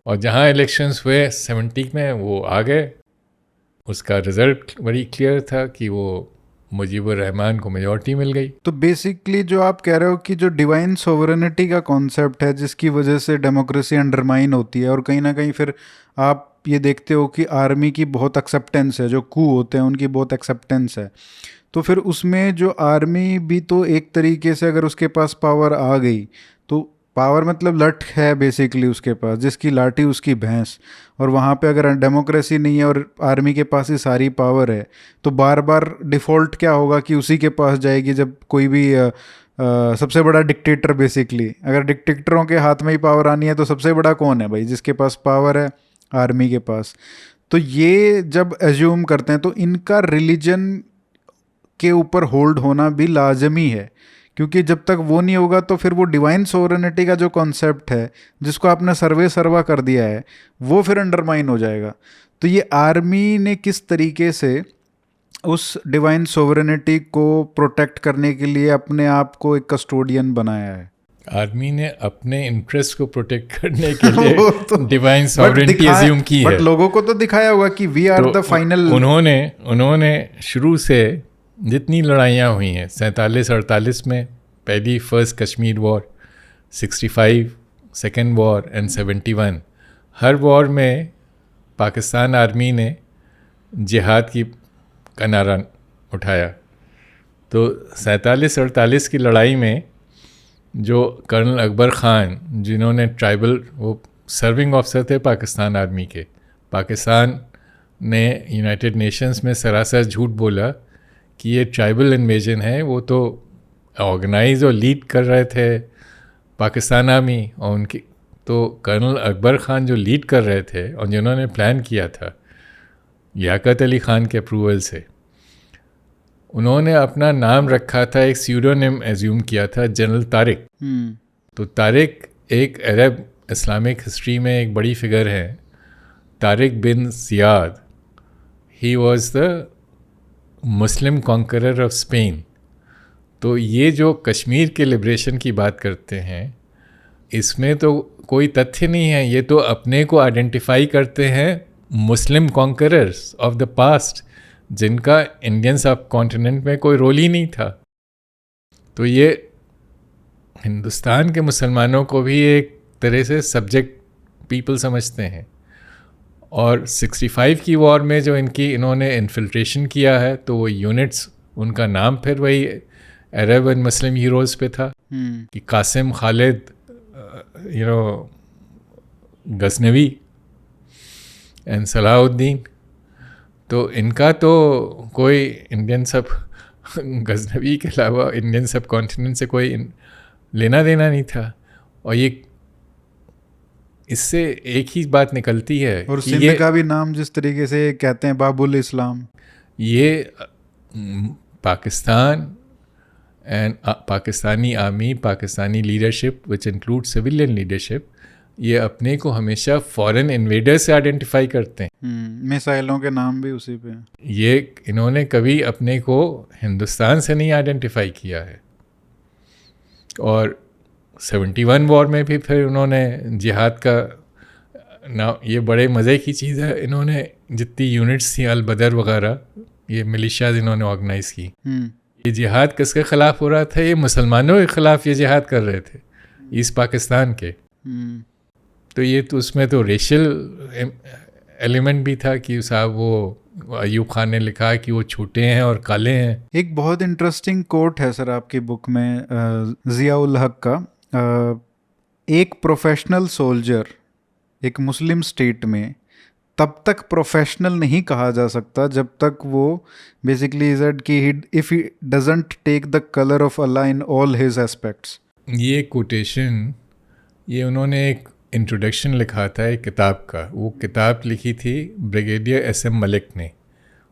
[SPEAKER 2] और जहाँ elections हुए 70 में वो आ गए, उसका रिजल्ट बड़ी क्लियर था कि वो मुजीबुर रहमान को मेजॉरिटी मिल गई।
[SPEAKER 1] तो बेसिकली जो आप कह रहे हो कि जो डिवाइन सोवरेनिटी का कॉन्सेप्ट है जिसकी वजह से डेमोक्रेसी अंडरमाइन होती है, और कहीं ना कहीं फिर आप ये देखते हो कि आर्मी की बहुत एक्सेप्टेंस है, जो कू होते हैं उनकी बहुत एक्सेप्टेंस है, तो फिर उसमें जो आर्मी भी तो एक तरीके से अगर उसके पास पावर आ गई, तो पावर मतलब लठ है बेसिकली उसके पास, जिसकी लाठी उसकी भैंस, और वहाँ पे अगर डेमोक्रेसी नहीं है और आर्मी के पास ही सारी पावर है, तो बार बार डिफ़ॉल्ट क्या होगा कि उसी के पास जाएगी। जब कोई भी सबसे बड़ा डिक्टेटर, बेसिकली अगर डिक्टेटरों के हाथ में ही पावर आनी है तो सबसे बड़ा कौन है भाई? जिसके पास पावर है, आर्मी के पास। तो ये जब एज्यूम करते हैं तो इनका रिलीजन के ऊपर होल्ड होना भी लाजमी है, क्योंकि जब तक वो नहीं होगा तो फिर वो डिवाइन सोवरेनिटी का जो कॉन्सेप्ट है जिसको आपने सर्वा कर दिया है वो फिर अंडरमाइन हो जाएगा। तो ये आर्मी ने किस तरीके से उस डिवाइन सोवरेनिटी को प्रोटेक्ट करने के लिए अपने आप को एक कस्टोडियन बनाया है?
[SPEAKER 2] आर्मी ने अपने इंटरेस्ट को प्रोटेक्ट करने के लिए डिवाइन सॉवरेनिटी अज्यूम की है,
[SPEAKER 1] बट लोगों को तो दिखाया होगा कि वी आर द फाइनल।
[SPEAKER 2] उन्होंने शुरू से जितनी लड़ाइयाँ हुई हैं, 47-48 में पहली first Kashmir war, 65 second war and 71, her war में पाकिस्तान आर्मी ने जिहाद का नारा उठाया। तो 47-48 की लड़ाई में जो कर्नल अकबर ख़ान, जिन्होंने ट्राइबल, वो सर्विंग ऑफिसर थे पाकिस्तान आर्मी के, पाकिस्तान ने यूनाइटेड नेशंस में सरासर झूठ बोला कि ये ट्राइबल इन्वेजन है, वो तो ऑर्गेनाइज और लीड कर रहे थे पाकिस्तान आर्मी, और उनकी तो कर्नल अकबर ख़ान जो लीड कर रहे थे और जिन्होंने प्लान किया था लियाकत अली ख़ान के अप्रूवल से, उन्होंने अपना नाम रखा था, एक स्यूडोनिम एज्यूम किया था, जनरल तारिक। तो तारिक एक अरब इस्लामिक हिस्ट्री में एक बड़ी फिगर है, Tariq bin Ziyad. He was the Muslim conqueror of Spain. तो ये जो कश्मीर के लिबरेशन की बात करते हैं, इसमें तो कोई तथ्य नहीं है, ये तो अपने को आइडेंटिफाई करते हैं मुस्लिम कॉन्करर्स ऑफ द पास्ट, जिनका इंडियन सब कॉन्टिनेंट में कोई रोल ही नहीं था। तो ये हिंदुस्तान के मुसलमानों को भी एक तरह से सब्जेक्ट पीपल समझते हैं। और 65 की वॉर में जो इन्होंने इन्फिल्ट्रेशन किया है, तो वो यूनिट्स, उनका नाम फिर वही अरब एंड मुस्लिम हीरोज़ पे था कि कासिम, खालिद, गजनवी एंड सलाहुद्दीन। तो इनका तो कोई इंडियन सब गजनवी के अलावा इंडियन सब कॉन्टिनेंट से कोई लेना देना नहीं था। और ये इससे एक ही बात निकलती है,
[SPEAKER 1] और सिंध का भी नाम जिस तरीके से कहते हैं बाबुल इस्लाम, ये
[SPEAKER 2] Pakistan and Pakistani army, Pakistani leadership which include civilian leadership, ये अपने को हमेशा फॉरेन इन्वेडर से आइडेंटिफाई करते हैं।
[SPEAKER 1] मिसाइलों के नाम भी उसी पे।
[SPEAKER 2] ये इन्होंने कभी अपने को हिंदुस्तान से नहीं आइडेंटिफाई किया है। और 71 वॉर में भी फिर उन्होंने जिहाद का ना, ये बड़े मज़े की चीज़ है, इन्होंने जितनी यूनिट्स थी अल बदर वगैरह, ये मिलिशियाज इन्होंने ऑर्गेनाइज़ की। ये जिहाद किसके ख़िलाफ़ हो रहा था? ये मुसलमानों के ख़िलाफ़ ये जिहाद कर रहे थे, ईस्ट पाकिस्तान के। तो ये तो उसमें तो रेशियल एलिमेंट भी था कि साहब वो अयूब खान ने लिखा कि वो छोटे हैं और काले हैं।
[SPEAKER 1] एक बहुत इंटरेस्टिंग कोट है सर आपकी बुक में ज़ियाउल हक का। एक प्रोफेशनल सोल्जर एक मुस्लिम स्टेट में तब तक प्रोफेशनल नहीं कहा जा सकता जब तक वो बेसिकली सेड कि if he doesn't take the colour of Allah in all his aspects.
[SPEAKER 2] ये कोटेशन ये उन्होंने एक इंट्रोडक्शन लिखा था एक किताब का। वो किताब लिखी थी ब्रिगेडियर एस.एम. मलिक ने,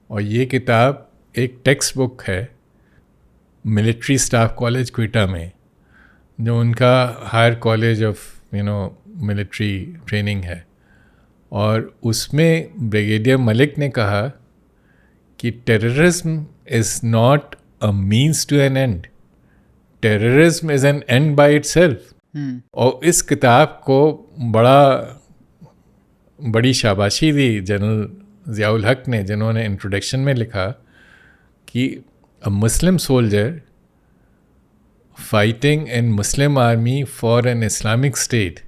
[SPEAKER 2] और ये किताब एक टेक्स्ट बुक है मिलिट्री स्टाफ कॉलेज क्वेटा में, जो उनका higher college of military training है। और उसमें ब्रिगेडियर मलिक ने कहा कि terrorism is not a means to an end, terrorism is an end by itself. और इस किताब को बड़ी शाबाशी दी जनरल ज़ियाउल हक ने, जिन्होंने इंट्रोडक्शन में लिखा कि a Muslim soldier fighting in Muslim army for an Islamic state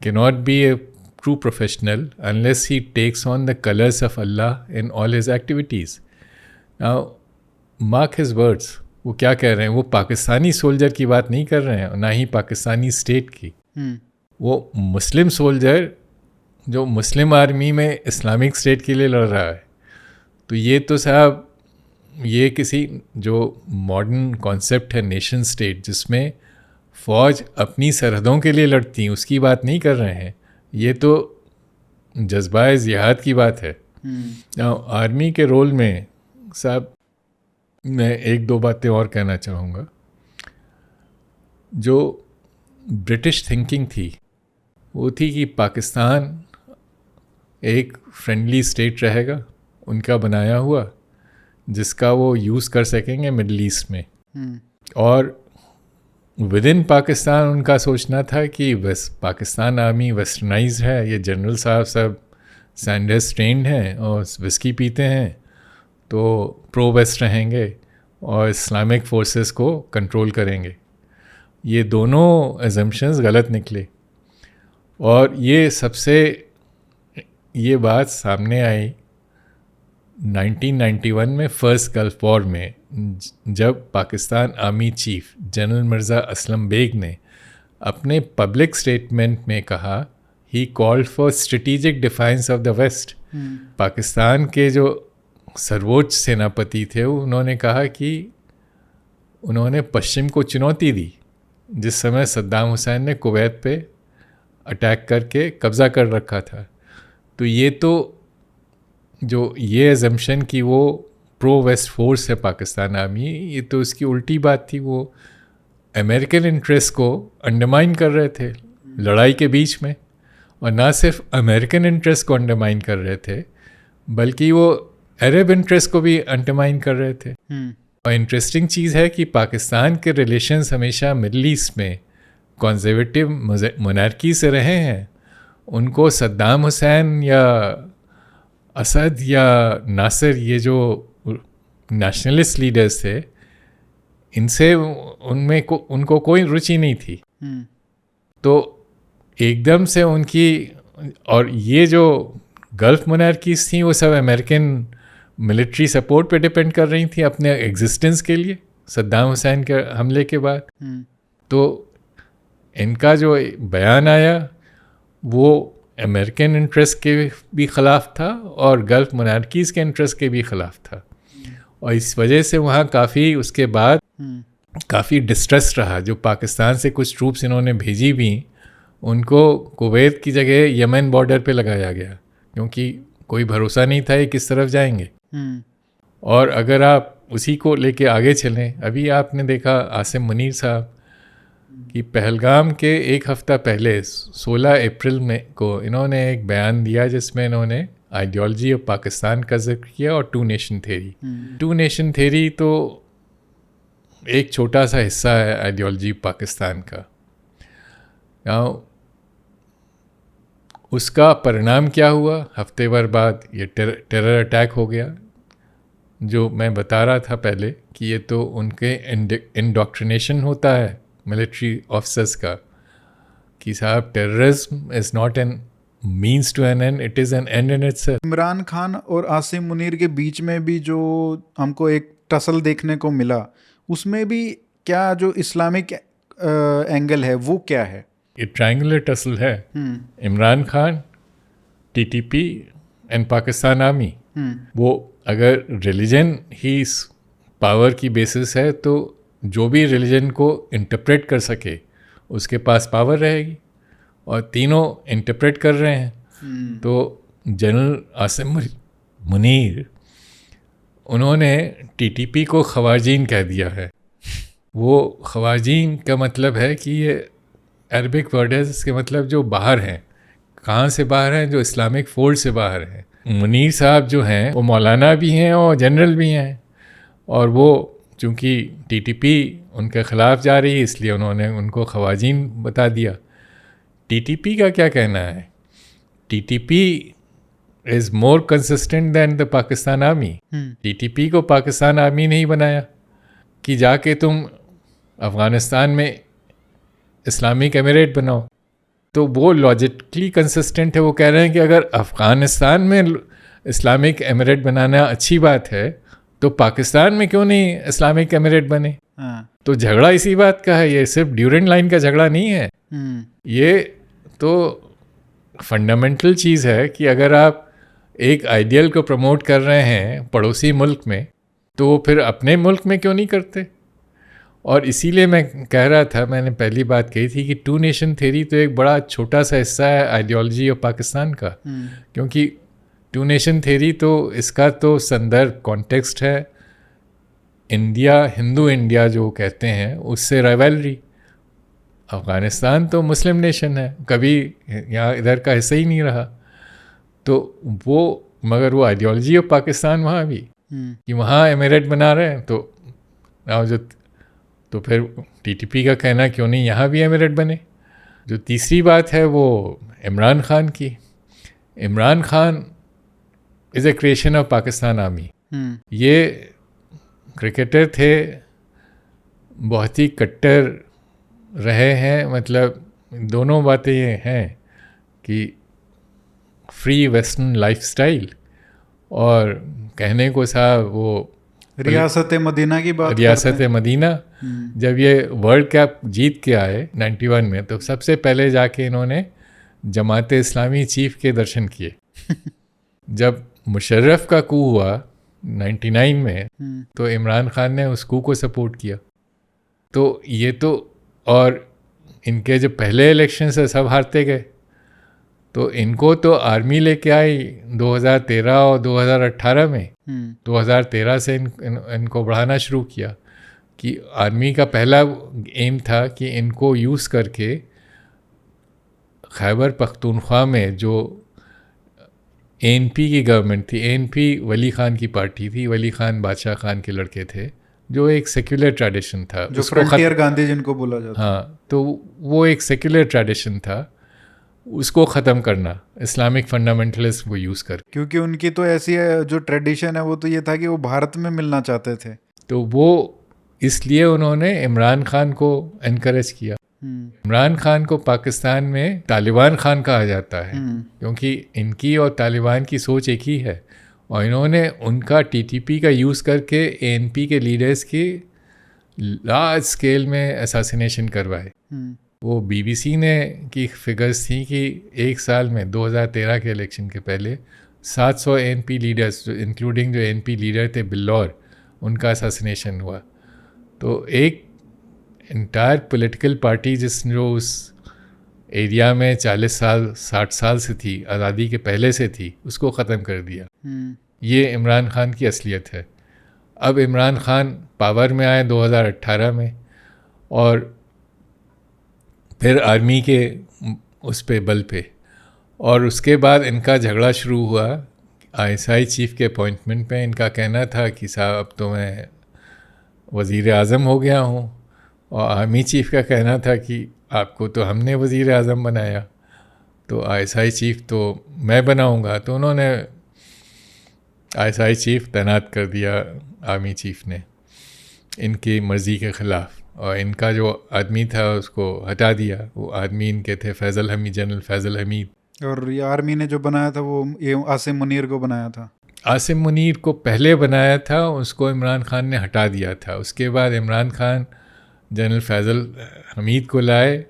[SPEAKER 2] cannot be a true professional unless he takes on the colors of Allah in all his activities. Now, mark his words. वो क्या कह रहे हैं? वो Pakistani soldier की बात नहीं कर रहे हैं, ना ही पाकिस्तानी स्टेट की। वो मुस्लिम सोल्जर जो मुस्लिम आर्मी में इस्लामिक स्टेट के लिए लड़ रहा है। तो ये तो साहब ये किसी जो मॉडर्न कॉन्सेप्ट है नेशन स्टेट, जिसमें फ़ौज अपनी सरहदों के लिए लड़ती हैं, उसकी बात नहीं कर रहे हैं। ये तो जज्बा जिहाद की बात है। आर्मी के रोल में साहब मैं एक दो बातें और कहना चाहूँगा। जो ब्रिटिश थिंकिंग थी वो थी कि पाकिस्तान एक फ्रेंडली स्टेट रहेगा उनका बनाया हुआ, जिसका वो यूज़ कर सकेंगे मिडल ईस्ट में। और विद इन पाकिस्तान उनका सोचना था कि पाकिस्तान आर्मी वेस्टर्नाइज है, ये जनरल साहब सब सैंडर्स ट्रेंड हैं और विस्की पीते हैं, तो प्रो वेस्ट रहेंगे और इस्लामिक फोर्सेस को कंट्रोल करेंगे। ये दोनों एजम्पशंस गलत निकले, और ये बात सामने आई 1991 में फर्स्ट गल्फ वॉर में, जब Pakistan army chief general Mirza Aslam Beg ने अपने पब्लिक स्टेटमेंट में कहा he called for strategic defence of the west. Pakistan के जो सर्वोच्च सेनापति थे उन्होंने कहा कि उन्होंने पश्चिम को चुनौती दी, जिस समय सद्दाम हुसैन ने कुवैत पे अटैक करके कब्ज़ा कर रखा था। तो ये तो जो ये एजम्पशन कि वो प्रो वेस्ट फोर्स है पाकिस्तान आर्मी, ये तो उसकी उल्टी बात थी। वो अमेरिकन इंटरेस्ट को अंडरमाइन कर रहे थे लड़ाई के बीच में, और ना सिर्फ अमेरिकन इंटरेस्ट को अंडरमाइन कर रहे थे बल्कि वो अरब इंटरेस्ट को भी अंडरमाइन कर रहे थे। और इंटरेस्टिंग चीज़ है कि पाकिस्तान के रिलेशंस हमेशा मिडल ईस्ट में कंजर्वेटिव मोनार्की से रहे हैं। उनको सद्दाम हुसैन या असद या नासिर, ये जो नेशनलिस्ट लीडर्स थे, इनसे उनको कोई रुचि नहीं थी। तो एकदम से उनकी, और ये जो गल्फ मोनार्कीज थी वो सब अमेरिकन मिलिट्री सपोर्ट पे डिपेंड कर रही थी अपने एग्जिस्टेंस के लिए सद्दाम हुसैन के हमले के बाद। तो इनका जो बयान आया वो अमेरिकन इंटरेस्ट के भी ख़िलाफ़ था और गल्फ मोनार्कीज़ के इंटरेस्ट के भी ख़िलाफ़ था, और इस वजह से वहाँ काफ़ी उसके बाद काफ़ी डिस्ट्रेस रहा। जो पाकिस्तान से कुछ ट्रूप्स इन्होंने भेजी भी, उनको कुवैत की जगह यमन बॉर्डर पे लगाया गया, क्योंकि कोई भरोसा नहीं था ये किस तरफ जाएंगे। और अगर आप उसी को लेके आगे चलें, अभी आपने देखा आसिम मुनीर साहब कि पहलगाम के एक हफ़्ता पहले 16 अप्रैल में को इन्होंने एक बयान दिया जिसमें इन्होंने आइडियोलॉजी ऑफ पाकिस्तान का जिक्र किया और two nation theory. Two nation theory तो एक छोटा सा हिस्सा है आइडियोलॉजी पाकिस्तान का। उसका परिणाम क्या हुआ? हफ्ते भर बाद ये टेरर अटैक हो गया। जो मैं बता रहा था पहले कि ये तो उनके इंडोक्ट्रिनेशन होता है मिलिट्री ऑफिसर्स का, कि साहब terrorism is not an means to an end, it is an end in itself.
[SPEAKER 1] Imran Khan और आसिम मुनीर के बीच में भी जो हमको एक टसल देखने को मिला, उसमें भी क्या जो इस्लामिक एंगल है वो क्या है?
[SPEAKER 2] ये ट्रायंगुलर टसल है, Imran Khan, TTP and Pakistan army. वो अगर रिलीजन ही पावर की बेसिस है तो जो भी रिलीजन को इंटरप्रेट कर सके उसके पास पावर रहेगी, और तीनों इंटरप्रेट कर रहे हैं। तो जनरल आसिम मुनीर, उन्होंने टीटीपी को खवाजीन कह दिया है। वो खवाजीन का मतलब है कि ये अरबिक वर्ड है, इसके मतलब जो बाहर हैं। कहाँ से बाहर हैं? जो इस्लामिक फोल्ड से बाहर हैं। मुनीर साहब जो हैं वो मौलाना भी हैं और जनरल भी हैं, और वो चूँकि टीटीपी उनके ख़िलाफ़ जा रही है इसलिए उन्होंने उनको खवाजीन बता दिया। टीटीपी का क्या कहना है? TTP is more consistent than the Pakistan army. TTP को पाकिस्तान आर्मी नहीं बनाया कि जाके तुम अफ़गानिस्तान में इस्लामिक एमिरेट बनाओ। तो वो लॉजिकली कंसिस्टेंट है। वो कह रहे हैं कि अगर अफ़गानिस्तान में इस्लामिक एमिरेट बनाना अच्छी बात है तो पाकिस्तान में क्यों नहीं इस्लामिक एमिरेट बने? तो झगड़ा इसी बात का है। ये सिर्फ ड्यूरेंट लाइन का झगड़ा नहीं है। ये तो फंडामेंटल चीज़ है कि अगर आप एक आइडियल को प्रमोट कर रहे हैं पड़ोसी मुल्क में, तो वो फिर अपने मुल्क में क्यों नहीं करते? और इसीलिए मैं कह रहा था, मैंने पहली बात कही थी कि टू नेशन थ्योरी तो एक बड़ा छोटा सा हिस्सा है आइडियोलॉजी ऑफ पाकिस्तान का। क्योंकि टू नेशन थ्योरी तो इसका तो संदर्भ कॉन्टेक्स्ट है इंडिया, हिंदू इंडिया जो कहते हैं, उससे राइवलरी। अफ़गानिस्तान तो मुस्लिम नेशन है, कभी यहाँ इधर का हिस्सा ही नहीं रहा। तो वो मगर वो आइडियोलॉजी ऑफ पाकिस्तान वहाँ भी कि वहाँ एमिरेट बना रहे हैं, तो फिर टीटीपी का कहना क्यों नहीं यहाँ भी एमिरेट बने। जो तीसरी बात है वो इमरान खान की। Imran Khan is a creation of Pakistan army. ये क्रिकेटर थे, बहुत ही कट्टर रहे हैं। मतलब दोनों बातें ये हैं कि फ्री वेस्टर्न लाइफस्टाइल, और कहने को साहब वो
[SPEAKER 1] रियासत मदीना की बात,
[SPEAKER 2] रियासत मदीना। जब ये वर्ल्ड कप जीत के आए 91 में, तो सबसे पहले जाके इन्होंने जमात इस्लामी चीफ के दर्शन किए। जब मुशर्रफ का कू हुआ 99 में, तो इमरान खान ने उस कू को सपोर्ट किया। तो ये तो, और इनके जो पहले इलेक्शन से सब हारते गए, तो इनको तो आर्मी लेके आई 2013 और 2018 में। 2013 से इनको बढ़ाना शुरू किया कि आर्मी का पहला एम था कि इनको यूज़ करके खैबर पख्तूनख्वा में जो एएनपी की गवर्नमेंट थी, एएनपी वली खान की पार्टी थी, वली खान बादशाह खान के लड़के थे, जो एक सेक्युलर ट्रेडिशन था,
[SPEAKER 1] जो फ्रंटियर गांधी जिनको बोला जाता।
[SPEAKER 2] हाँ, तो वो एक सेक्युलर ट्रेडिशन था, उसको ख़त्म करना इस्लामिक फंडामेंटलिस्ट को यूज़ कर।
[SPEAKER 1] क्योंकि उनकी तो ऐसी है, जो ट्रेडिशन है वो तो ये था कि वो भारत में मिलना चाहते थे।
[SPEAKER 2] तो वो इसलिए उन्होंने इमरान खान को एनकरेज किया। इमरान खान को पाकिस्तान में तालिबान खान कहा जाता है, क्योंकि इनकी और तालिबान की सोच एक ही है। और इन्होंने उनका टीटीपी का यूज़ करके एएनपी के लीडर्स की लार्ज स्केल में असैसिनेशन करवाए। वो बीबीसी ने की फिगर्स थी कि एक साल में 2013 के इलेक्शन के पहले 700 एएनपी लीडर्स, इंक्लूडिंग जो एएनपी लीडर थे बिल्लौर, उनका असैसिनेशन हुआ। तो एक इंटायर पॉलिटिकल पार्टी जो उस एरिया में 40 साल 60 साल से थी, आज़ादी के पहले से थी, उसको ख़त्म कर दिया। ये इमरान खान की असलियत है। अब इमरान खान पावर में आए 2018 में, और फिर आर्मी के उस पे बल पे, और उसके बाद इनका झगड़ा शुरू हुआ आईएसआई चीफ के अपॉइंटमेंट पे। इनका कहना था कि साहब अब तो मैं वज़ीर आज़म हो गया हूँ, और आर्मी चीफ का कहना था कि आपको तो हमने वज़ीर आज़म बनाया, तो आईएसआई चीफ तो मैं बनाऊँगा। तो उन्होंने आईएसआई चीफ तैनात कर दिया आर्मी चीफ ने। इनकी मर्ज़ी के ख़िलाफ़, और इनका जो आदमी था उसको हटा दिया। वो आदमी इनके थे फैज़ल हमीद, जनरल फैज़ल हमीद।
[SPEAKER 1] और ये आर्मी ने जो बनाया था वो ये आसिम मुनीर को बनाया था।
[SPEAKER 2] आसिम मुनीर को पहले बनाया था, उसको इमरान खान ने हटा दिया था। उसके बाद इमरान खान जनरल फैज़ल हमीद को लाए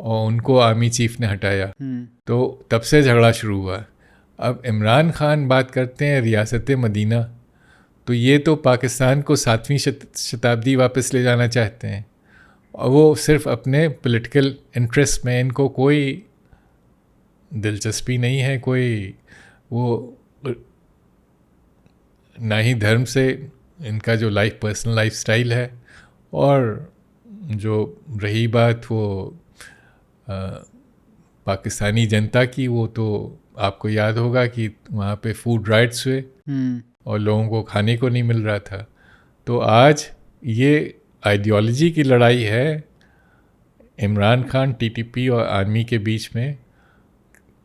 [SPEAKER 2] और उनको आर्मी चीफ ने हटाया। तो तब से झगड़ा शुरू हुआ। अब इमरान खान बात करते हैं रियासत मदीना, तो ये तो पाकिस्तान को 7वीं शताब्दी वापस ले जाना चाहते हैं, और वो सिर्फ अपने पॉलिटिकल इंटरेस्ट में, इनको कोई दिलचस्पी नहीं है, कोई वो ना ही धर्म से, इनका जो पर्सनल लाइफ स्टाइल है। और जो रही बात वो पाकिस्तानी जनता की, वो तो आपको याद होगा कि वहाँ पे फूड राइट्स हुए और लोगों को खाने को नहीं मिल रहा था। तो आज ये आइडियोलॉजी की लड़ाई है इमरान खान, टीटीपी और आर्मी के बीच में।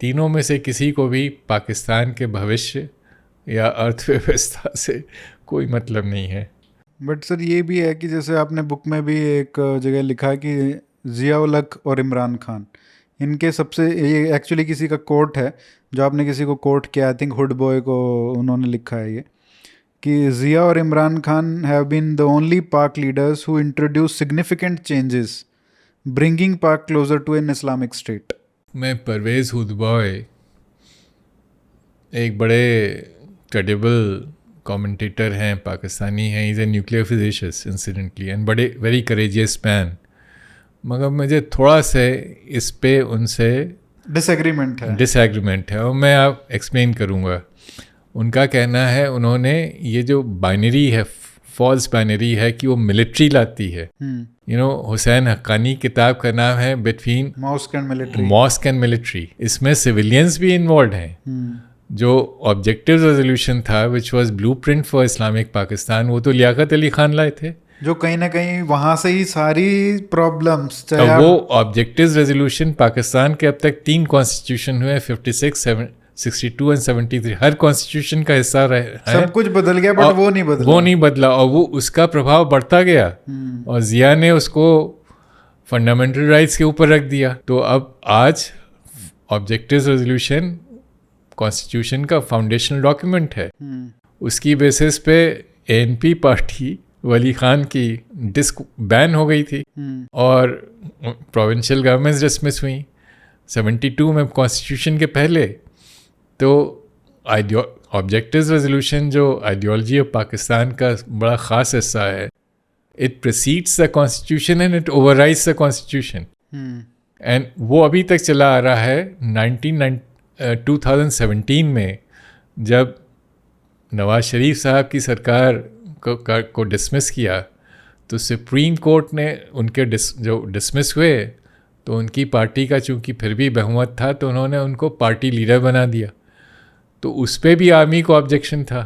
[SPEAKER 2] तीनों में से किसी को भी पाकिस्तान के भविष्य या अर्थव्यवस्था से कोई मतलब नहीं है।
[SPEAKER 1] बट सर ये भी है कि जैसे आपने बुक में भी एक जगह लिखा है कि ज़िया-उल हक और इमरान खान, इनके सबसे, ये एक्चुअली किसी का कोट है जो आपने किसी को कोट किया, आई थिंक हुड बॉय को उन्होंने लिखा है ये, कि ज़िया और Imran Khan have been the only Pak leaders who introduce significant changes bringing Pak closer to an Islamic state.
[SPEAKER 2] मैं परवेज़ हुड बॉय एक बड़े क्रेडिबल कमेंटेटर हैं, पाकिस्तानी हैं। Is a nuclear physicist incidentally, and बड़े वेरी करेजियस मैन। मगर मुझे थोड़ा से इस पे उनसे डिसएग्रीमेंट है और मैं आप एक्सप्लेन करूँगा। उनका कहना है, उन्होंने ये जो बाइनरी है, फॉल्स बाइनरी है कि वो मिलिट्री लाती है। हुसैन हक्कानी किताब का नाम है बिटवीन मॉस्क एंड मिलिट्री। इसमें सिविलियंस भी इन्वॉल्व हैं। जो ऑब्जेक्टिव रेजोल्यूशन था which was blueprint for Islamic Pakistan, वो तो लियाकत अली खान लाए थे,
[SPEAKER 1] जो कहीं ना कहीं वहाँ से ही सारी प्रॉब्लम्स।
[SPEAKER 2] वो ऑब्जेक्टिव रेजोल्यूशन, पाकिस्तान के अब तक 3 कॉन्स्टिट्यूशन हुए, 56, 62 एंड 73, हर कॉन्स्टिट्यूशन का हिस्सा रहे।
[SPEAKER 1] सब कुछ बदल गया बट वो नहीं बदला,
[SPEAKER 2] और वो उसका प्रभाव बढ़ता गया और जिया ने उसको फंडामेंटल राइट्स के ऊपर रख दिया। तो अब आज ऑब्जेक्टिव रेजोल्यूशन कॉन्स्टिट्यूशन का फाउंडेशनल डॉक्यूमेंट है। उसकी बेसिस पे एएनपी पार्टी वली खान की डिस्क बैन हो गई थी और प्रोविंशियल गवर्नमेंट्स डिसमिस हुई 72 में, कॉन्स्टिट्यूशन के पहले। तो ऑब्जेक्टिव रेजोल्यूशन जो आइडियोलॉजी ऑफ पाकिस्तान का बड़ा ख़ास हिस्सा है, it precedes the constitution and it overrides the constitution, and वो अभी तक चला आ रहा है। 2017 में जब नवाज शरीफ साहब की सरकार को डिसमिस किया, तो सुप्रीम कोर्ट ने उनके जो डिसमिस हुए, तो उनकी पार्टी का चूंकि फिर भी बहुमत था, तो उन्होंने उनको पार्टी लीडर बना दिया। तो उस पर भी आर्मी को ऑब्जेक्शन था।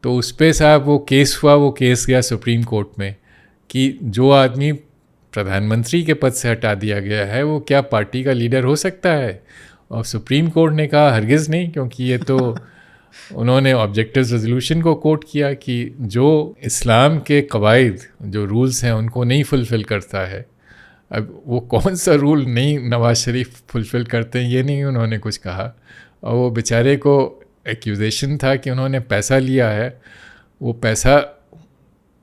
[SPEAKER 2] तो उस पर साहब वो केस हुआ, वो केस गया सुप्रीम कोर्ट में कि जो आदमी प्रधानमंत्री के पद से हटा दिया गया है वो क्या पार्टी का लीडर हो सकता है। और सुप्रीम कोर्ट ने कहा हरगिज़ नहीं, क्योंकि ये तो उन्होंने ऑब्जेक्टिव रेजोल्यूशन को कोट किया कि जो इस्लाम के कवायद, जो रूल्स हैं, उनको नहीं फुलफ़िल करता है। अब वो कौन सा रूल नहीं नवाज शरीफ फुलफ़िल करते हैं, ये नहीं उन्होंने कुछ कहा। और वो बेचारे को एक्यूजेशन था कि उन्होंने पैसा लिया है, वो पैसा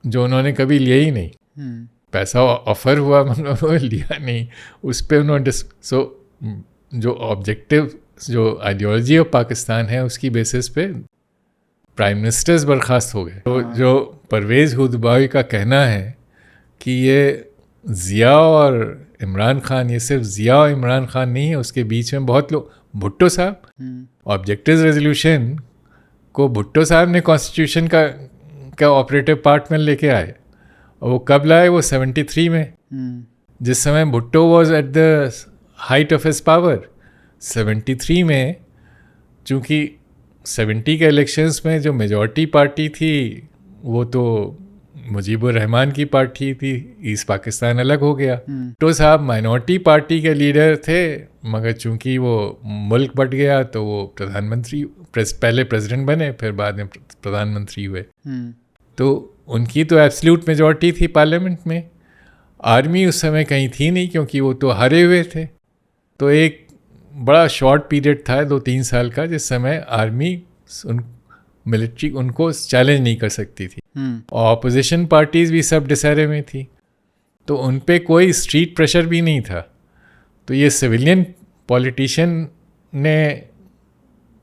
[SPEAKER 2] जो उन्होंने कभी लिया ही नहीं, पैसा ऑफ़र हुआ मगर उन्होंने लिया नहीं, उस पर उन्होंने जो ऑब्जेक्टिव, जो आइडियोलॉजी ऑफ पाकिस्तान है, उसकी बेसिस पे प्राइम मिनिस्टर्स बर्खास्त हो गए। तो जो परवेज़ हुड बॉय का कहना है कि ये ज़िया और इमरान खान, ये सिर्फ ज़िया और इमरान खान नहीं है, उसके बीच में बहुत लोग, भुट्टो साहब ऑब्जेक्टिव रेजोल्यूशन को भुट्टो साहब ने कॉन्स्टिट्यूशन का ऑपरेटिव पार्ट में लेके आए। और वो कब लाए? वो 73 में, जिस समय Bhutto was at the height of his power. 73 में चूँकि 70 के इलेक्शंस में जो मेजॉरिटी पार्टी थी वो तो मुजीबुर रहमान की पार्टी थी, ईस्ट पाकिस्तान अलग हो गया। तो साहब माइनॉरिटी पार्टी के लीडर थे, मगर चूँकि वो मुल्क बट गया तो वो प्रधानमंत्री, पहले प्रेसिडेंट बने, फिर बाद में प्रधानमंत्री हुए। तो उनकी तो एब्सल्यूट मेजॉरिटी थी पार्लियामेंट में, आर्मी उस समय कहीं थी नहीं क्योंकि वो तो हारे हुए थे। तो एक बड़ा शॉर्ट पीरियड था 2-3 साल का जिस समय आर्मी मिलिट्री उनको चैलेंज नहीं कर सकती थी और ऑपोजिशन पार्टीज़ भी सब डिसहरे में थी, तो उन पे कोई स्ट्रीट प्रेशर भी नहीं था। तो ये सिविलियन पॉलिटिशियन ने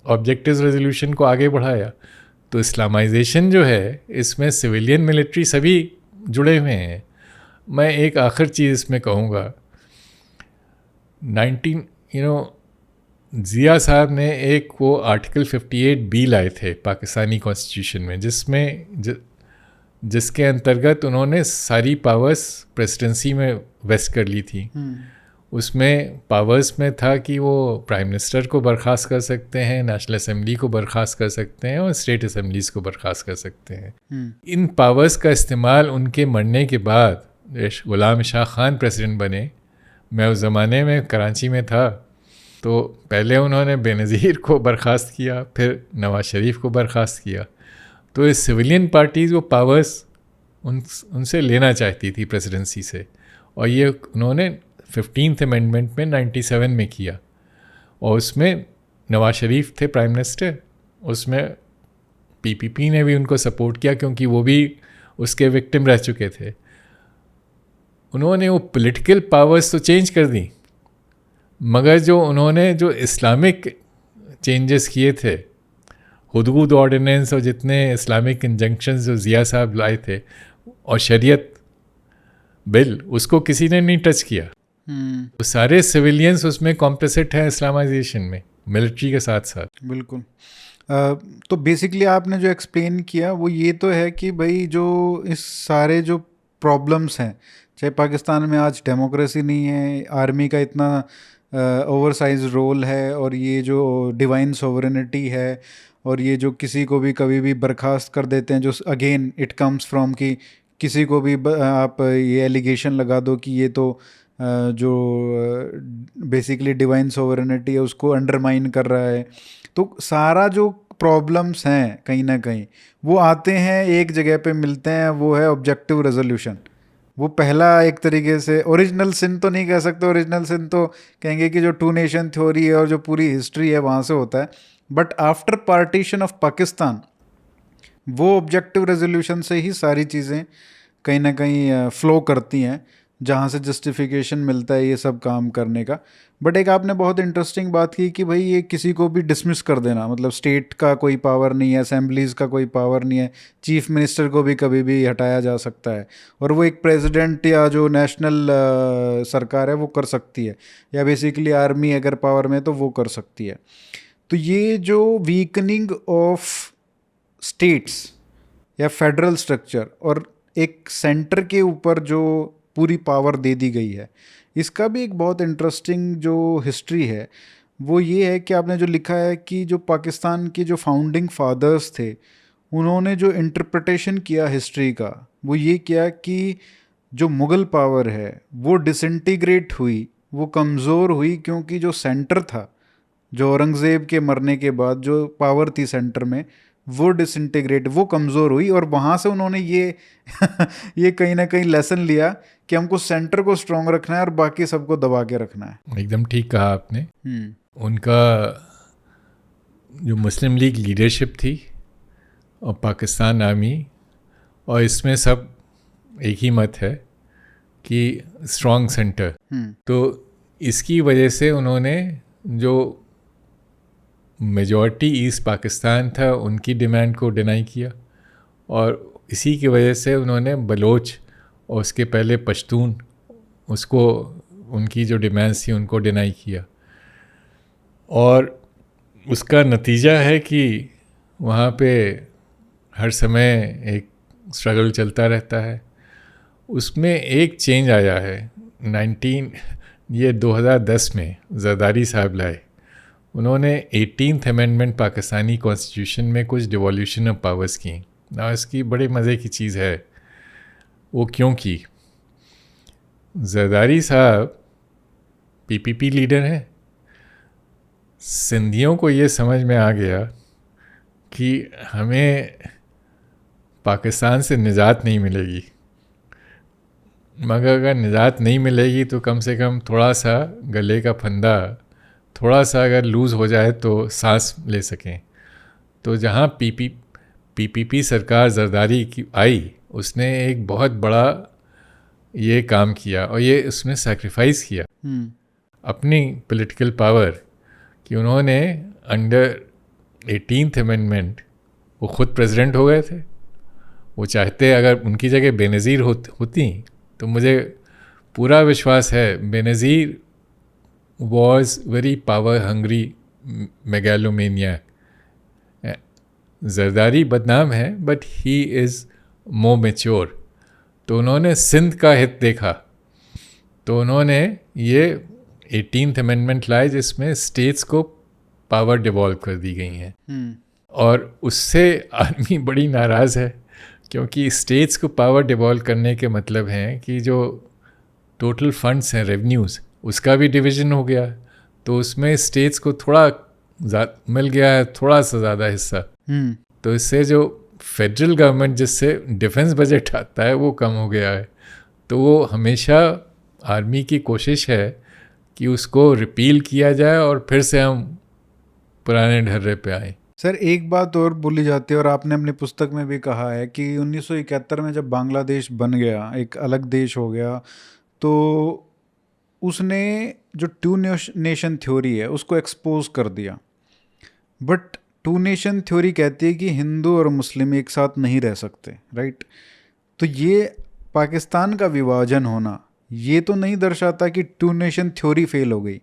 [SPEAKER 2] ऑब्जेक्टिव रेजोल्यूशन को आगे बढ़ाया। तो इस्लामाइजेशन जो है इसमें सिविलियन मिलिट्री सभी जुड़े हुए हैं। मैं एक आखिर चीज़ इसमें कहूँगा, 19 ज़िया साहब ने एक वो आर्टिकल 58 बी लाए थे पाकिस्तानी कॉन्स्टिट्यूशन में, जिसके अंतर्गत उन्होंने सारी पावर्स प्रेसिडेंसी में वेस्ट कर ली थी। उसमें पावर्स में था कि वो प्राइम मिनिस्टर को बर्खास्त कर सकते हैं, नेशनल असेंबली को बर्खास्त कर सकते हैं और स्टेट असेंबलीज को बर्खास्त कर सकते हैं। इन पावर्स का इस्तेमाल उनके मरने के बाद गुलाम शाह खान प्रेसिडेंट बने। मैं उस ज़माने में कराची में था, तो पहले उन्होंने बेनज़ीर को बर्खास्त किया, फिर नवाज शरीफ को बर्खास्त किया। तो इस सिविलियन पार्टीज़ वो पावर्स उनसे लेना चाहती थी प्रेसिडेंसी से, और ये उन्होंने 15th अमेंडमेंट में 97 में किया। और उसमें नवाज शरीफ थे प्राइम मिनिस्टर, उसमें पीपीपी ने भी उनको सपोर्ट किया क्योंकि वो भी उसके विक्टिम रह चुके थे। उन्होंने वो पॉलिटिकल पावर्स तो चेंज कर दी, मगर जो इस्लामिक चेंजेस किए थे, हुदूद ऑर्डिनेंस और जितने इस्लामिक इंजंक्शंस जो ज़िया साहब लाए थे और शरीयत बिल, उसको किसी ने नहीं टच किया। तो सारे सिविलियंस उसमें कॉम्प्लिसिट हैं इस्लामाइजेशन में, मिलिट्री के साथ साथ।
[SPEAKER 1] बिल्कुल। तो बेसिकली आपने जो एक्सप्लेन किया वो ये तो है कि भाई जो इस सारे जो प्रॉब्लम्स हैं, चाहे पाकिस्तान में आज डेमोक्रेसी नहीं है, आर्मी का इतना ओवरसाइज रोल है, और ये जो डिवाइन सोवरेनिटी है, और ये जो किसी को भी कभी भी बर्खास्त कर देते हैं, जो अगेन इट कम्स फ्रॉम कि किसी को भी आप ये एलिगेशन लगा दो कि ये तो जो बेसिकली डिवाइन सोवरेनिटी है उसको अंडरमाइन कर रहा है। तो सारा जो प्रॉब्लम्स हैं कहीं ना कहीं वो आते हैं एक जगह पे मिलते हैं, वो है ऑब्जेक्टिव रेजोल्यूशन। वो पहला एक तरीके से ओरिजिनल सिन तो नहीं कह सकते, ओरिजिनल सिन तो कहेंगे कि जो टू नेशन थ्योरी है और जो पूरी हिस्ट्री है वहाँ से होता है, but after partition of Pakistan वो ऑब्जेक्टिव रेजोल्यूशन से ही सारी चीज़ें कहीं ना कहीं फ्लो करती हैं, जहाँ से जस्टिफिकेशन मिलता है ये सब काम करने का। बट एक आपने बहुत इंटरेस्टिंग बात की कि भाई ये किसी को भी डिसमिस कर देना, मतलब स्टेट का कोई पावर नहीं है, असेंबलीज़ का कोई पावर नहीं है, चीफ मिनिस्टर को भी कभी भी हटाया जा सकता है, और वो एक प्रेसिडेंट या जो नेशनल सरकार है वो कर सकती है, या बेसिकली आर्मी अगर पावर में तो वो कर सकती है। तो ये जो वीकनिंग ऑफ स्टेट्स या फेडरल स्ट्रक्चर और एक सेंटर के ऊपर जो पूरी पावर दे दी गई है, इसका भी एक बहुत इंटरेस्टिंग जो हिस्ट्री है वो ये है कि आपने जो लिखा है कि जो पाकिस्तान के जो फाउंडिंग फादर्स थे उन्होंने जो इंटरप्रिटेशन किया हिस्ट्री का, वो ये किया कि जो मुग़ल पावर है वो डिसइंटीग्रेट हुई, वो कमज़ोर हुई, क्योंकि जो सेंटर था, जो औरंगज़ेब के मरने के बाद जो पावर थी सेंटर में, वो डिसइंटीग्रेट, वो कमज़ोर हुई, और वहाँ से उन्होंने ये ये कहीं ना कहीं लेसन लिया कि हमको सेंटर को स्ट्रॉन्ग रखना है और बाकी सबको दबा के रखना है।
[SPEAKER 2] एकदम ठीक कहा आपने। उनका जो मुस्लिम लीग लीडरशिप थी और पाकिस्तान आर्मी, और इसमें सब एक ही मत है कि स्ट्रॉन्ग सेंटर। तो इसकी वजह से उन्होंने जो मेजॉरिटी ईस्ट पाकिस्तान था उनकी डिमांड को डिनाई किया, और इसी की वजह से उन्होंने बलोच और उसके पहले पश्तून, उसको उनकी जो डिमांड्स थी उनको डिनाई किया। और उसका नतीजा है कि वहाँ पे हर समय एक स्ट्रगल चलता रहता है। उसमें एक चेंज आया है 2010 में जरदारी साहब लाए। उन्होंने 18th अमेंडमेंट पाकिस्तानी कॉन्स्टिट्यूशन में कुछ डिवोल्यूशन ऑफ पावर्स की ना। इसकी बड़े मज़े की चीज़ है। वो क्यों की? जरदारी साहब पीपीपी लीडर हैं। सिंधियों को ये समझ में आ गया कि हमें पाकिस्तान से निजात नहीं मिलेगी, मगर अगर निजात नहीं मिलेगी तो कम से कम थोड़ा सा गले का फंदा थोड़ा सा अगर लूज़ हो जाए तो सांस ले सकें। तो जहाँ पीपीपी सरकार जरदारी की आई, उसने एक बहुत बड़ा ये काम किया और ये उसने सैक्रिफाइस किया अपनी पॉलिटिकल पावर कि उन्होंने अंडर 18th अमेंडमेंट वो खुद प्रेसिडेंट हो गए थे। वो चाहते अगर उनकी जगह बेनज़ीर होती तो मुझे पूरा विश्वास है Benazir was very power hungry megalomania. Zardari बदनाम है but he is more mature. तो उन्होंने सिंध का हित देखा, तो उन्होंने ये 18th अमेंडमेंट लाए जिसमें स्टेट्स को पावर डिवॉल्व कर दी गई हैं। और उससे आर्मी बड़ी नाराज़ है क्योंकि स्टेट्स को पावर डिवॉल्व करने के मतलब हैं कि जो टोटल फंड्स हैं रेवेन्यूज़ उसका भी डिवीज़न हो गया, तो उसमें स्टेट्स को थोड़ा मिल गया है थोड़ा सा ज़्यादा हिस्सा। तो इससे जो फेडरल गवर्नमेंट जिससे डिफेंस बजट आता है वो कम हो गया है। तो वो हमेशा आर्मी की कोशिश है कि उसको रिपील किया जाए और फिर से हम पुराने ढर्रे पे आए।
[SPEAKER 1] सर एक बात और बोली जाती है और आपने अपनी पुस्तक में भी कहा है कि 1971 में जब बांग्लादेश बन गया, एक अलग देश हो गया, तो उसने जो टू नेशन थ्योरी है उसको एक्सपोज कर दिया। बट टू नेशन थ्योरी कहती है कि हिंदू और मुस्लिम एक साथ नहीं रह सकते, राइट? तो ये पाकिस्तान का विभाजन होना ये तो नहीं दर्शाता कि टू नेशन थ्योरी फेल हो गई।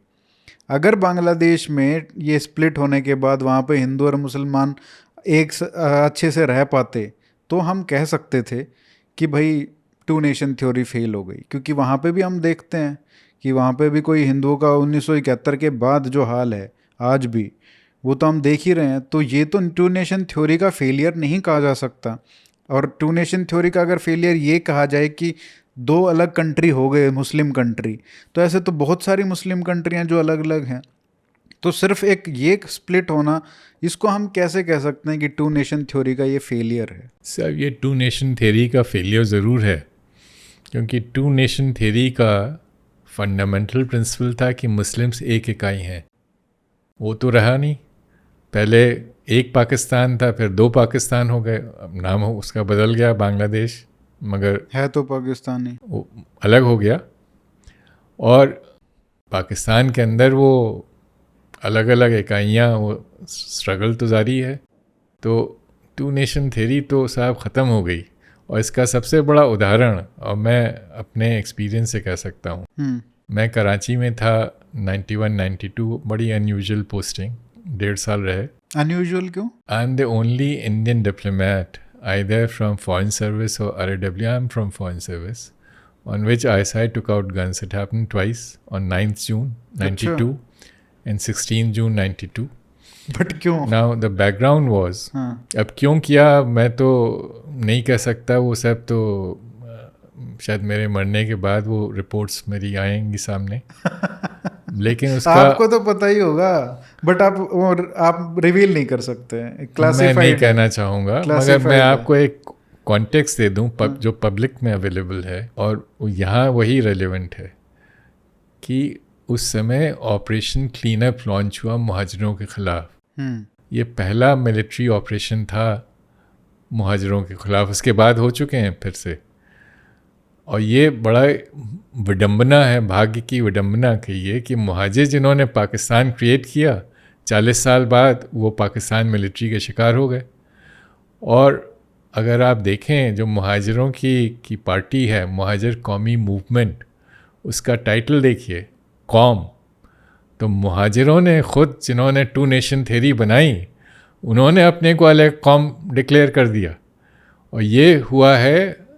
[SPEAKER 1] अगर बांग्लादेश में ये स्प्लिट होने के बाद वहाँ पे हिंदू और मुसलमान अच्छे से रह पाते तो हम कह सकते थे कि भाई टू नेशन थ्योरी फेल हो गई, क्योंकि वहाँ पे भी हम देखते हैं कि वहाँ पे भी कोई हिंदुओं का 1971 के बाद जो हाल है आज भी वो तो हम देख ही रहे हैं। तो ये तो टू नेशन थ्योरी का फेलियर नहीं कहा जा सकता। और टू नेशन थ्योरी का अगर फेलियर ये कहा जाए कि दो अलग कंट्री हो गए मुस्लिम कंट्री, तो ऐसे तो बहुत सारी मुस्लिम कंट्रियां जो अलग अलग हैं। तो सिर्फ एक ये स्प्लिट होना, इसको हम कैसे कह सकते हैं कि टू नेशन थ्योरी का ये फेलियर है?
[SPEAKER 2] सर ये टू नेशन थ्योरी का फेलियर ज़रूर है, क्योंकि टू नेशन थ्योरी का फंडामेंटल प्रिंसिपल था कि मुस्लिम्स एक इकाई हैं। वो तो रहा नहीं। पहले एक पाकिस्तान था, फिर दो पाकिस्तान हो गए, अब नाम उसका बदल गया बांग्लादेश, मगर
[SPEAKER 1] है तो पाकिस्तानी,
[SPEAKER 2] वो अलग हो गया। और पाकिस्तान के अंदर वो अलग अलग इकाइयाँ, वो स्ट्रगल तो जारी है। तो टू नेशन थ्योरी तो साहब ख़त्म हो गई। और इसका सबसे बड़ा उदाहरण, और मैं अपने एक्सपीरियंस से कह सकता हूँ, मैं कराची में था 91-92, बड़ी अनयूजुअल पोस्टिंग, 1.5 साल रहे।
[SPEAKER 1] अनयूजुअल क्यों?
[SPEAKER 2] I am the only Indian diplomat either from foreign service or RAW. I'm from foreign service, on which ISI took out guns. It happened twice, on 9th June 92 and 16th June 92.
[SPEAKER 1] But क्यों?
[SPEAKER 2] Now the background was, अब क्यों किया मैं तो नहीं कह सकता, वो सब तो शायद मेरे मरने के बाद वो रिपोर्ट्स मेरी आएंगी सामने। लेकिन उसका
[SPEAKER 1] आपको तो पता ही होगा, बट आप रिवील नहीं कर सकते,
[SPEAKER 2] मैं नहीं कहना चाहूँगा, मगर मैं आपको एक कॉन्टेक्स्ट दे दूँ जो पब्लिक में अवेलेबल है, और यहाँ वही रेलेवेंट है कि उस समय ऑपरेशन क्लीन अप लॉन्च हुआ मुहाजिरों के ख़िलाफ़। ये पहला मिलिट्री ऑपरेशन था मुहाजिरों के ख़िलाफ़, उसके बाद हो चुके हैं फिर से। और ये बड़ा विडंबना है, भाग्य की विडंबना कहिए, कि मुहाजिर जिन्होंने पाकिस्तान क्रिएट किया 40 साल बाद वो पाकिस्तान मिलिट्री के शिकार हो गए। और अगर आप देखें जो मुहाजिरों की पार्टी है, मुहाजिर कौमी मूवमेंट, उसका टाइटल देखिए, कौम। तो मुहाजिरों ने खुद, जिन्होंने टू नेशन थ्योरी बनाई, उन्होंने अपने को अलग कौम डिक्लेयर कर दिया। और ये हुआ है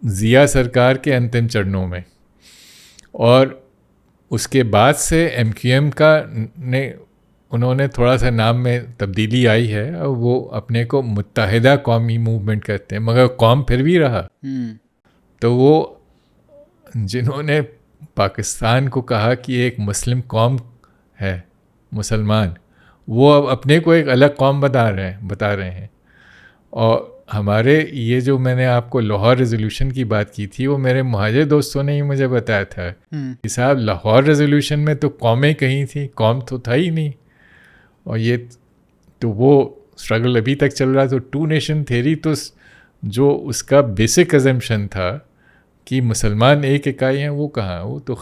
[SPEAKER 2] ज़िया सरकार के अंतिम चरणों में। और उसके बाद से MQM का उन्होंने थोड़ा सा नाम में तब्दीली आई है, और वो अपने को मुत्तहिदा कौमी मूवमेंट कहते हैं, मगर कौम फिर भी रहा। तो वो जिन्होंने पाकिस्तान को कहा कि एक मुस्लिम कौम है, मुसलमान, वो अब अपने को एक अलग कौम बता रहे हैं। और हमारे ये जो मैंने आपको लाहौर रेजोल्यूशन की बात की थी, वो मेरे मुहाजिर दोस्तों ने ही मुझे बताया था कि साहब लाहौर रेजोल्यूशन में तो कौमें कहीं थी, कौम तो था ही नहीं। और ये तो वो स्ट्रगल अभी तक चल रहा। तो टू नेशन थ्योरी तो जो उसका बेसिक अजम्पशन था कि मुसलमान एक इकाई हैं, वो कहाँ, वो तो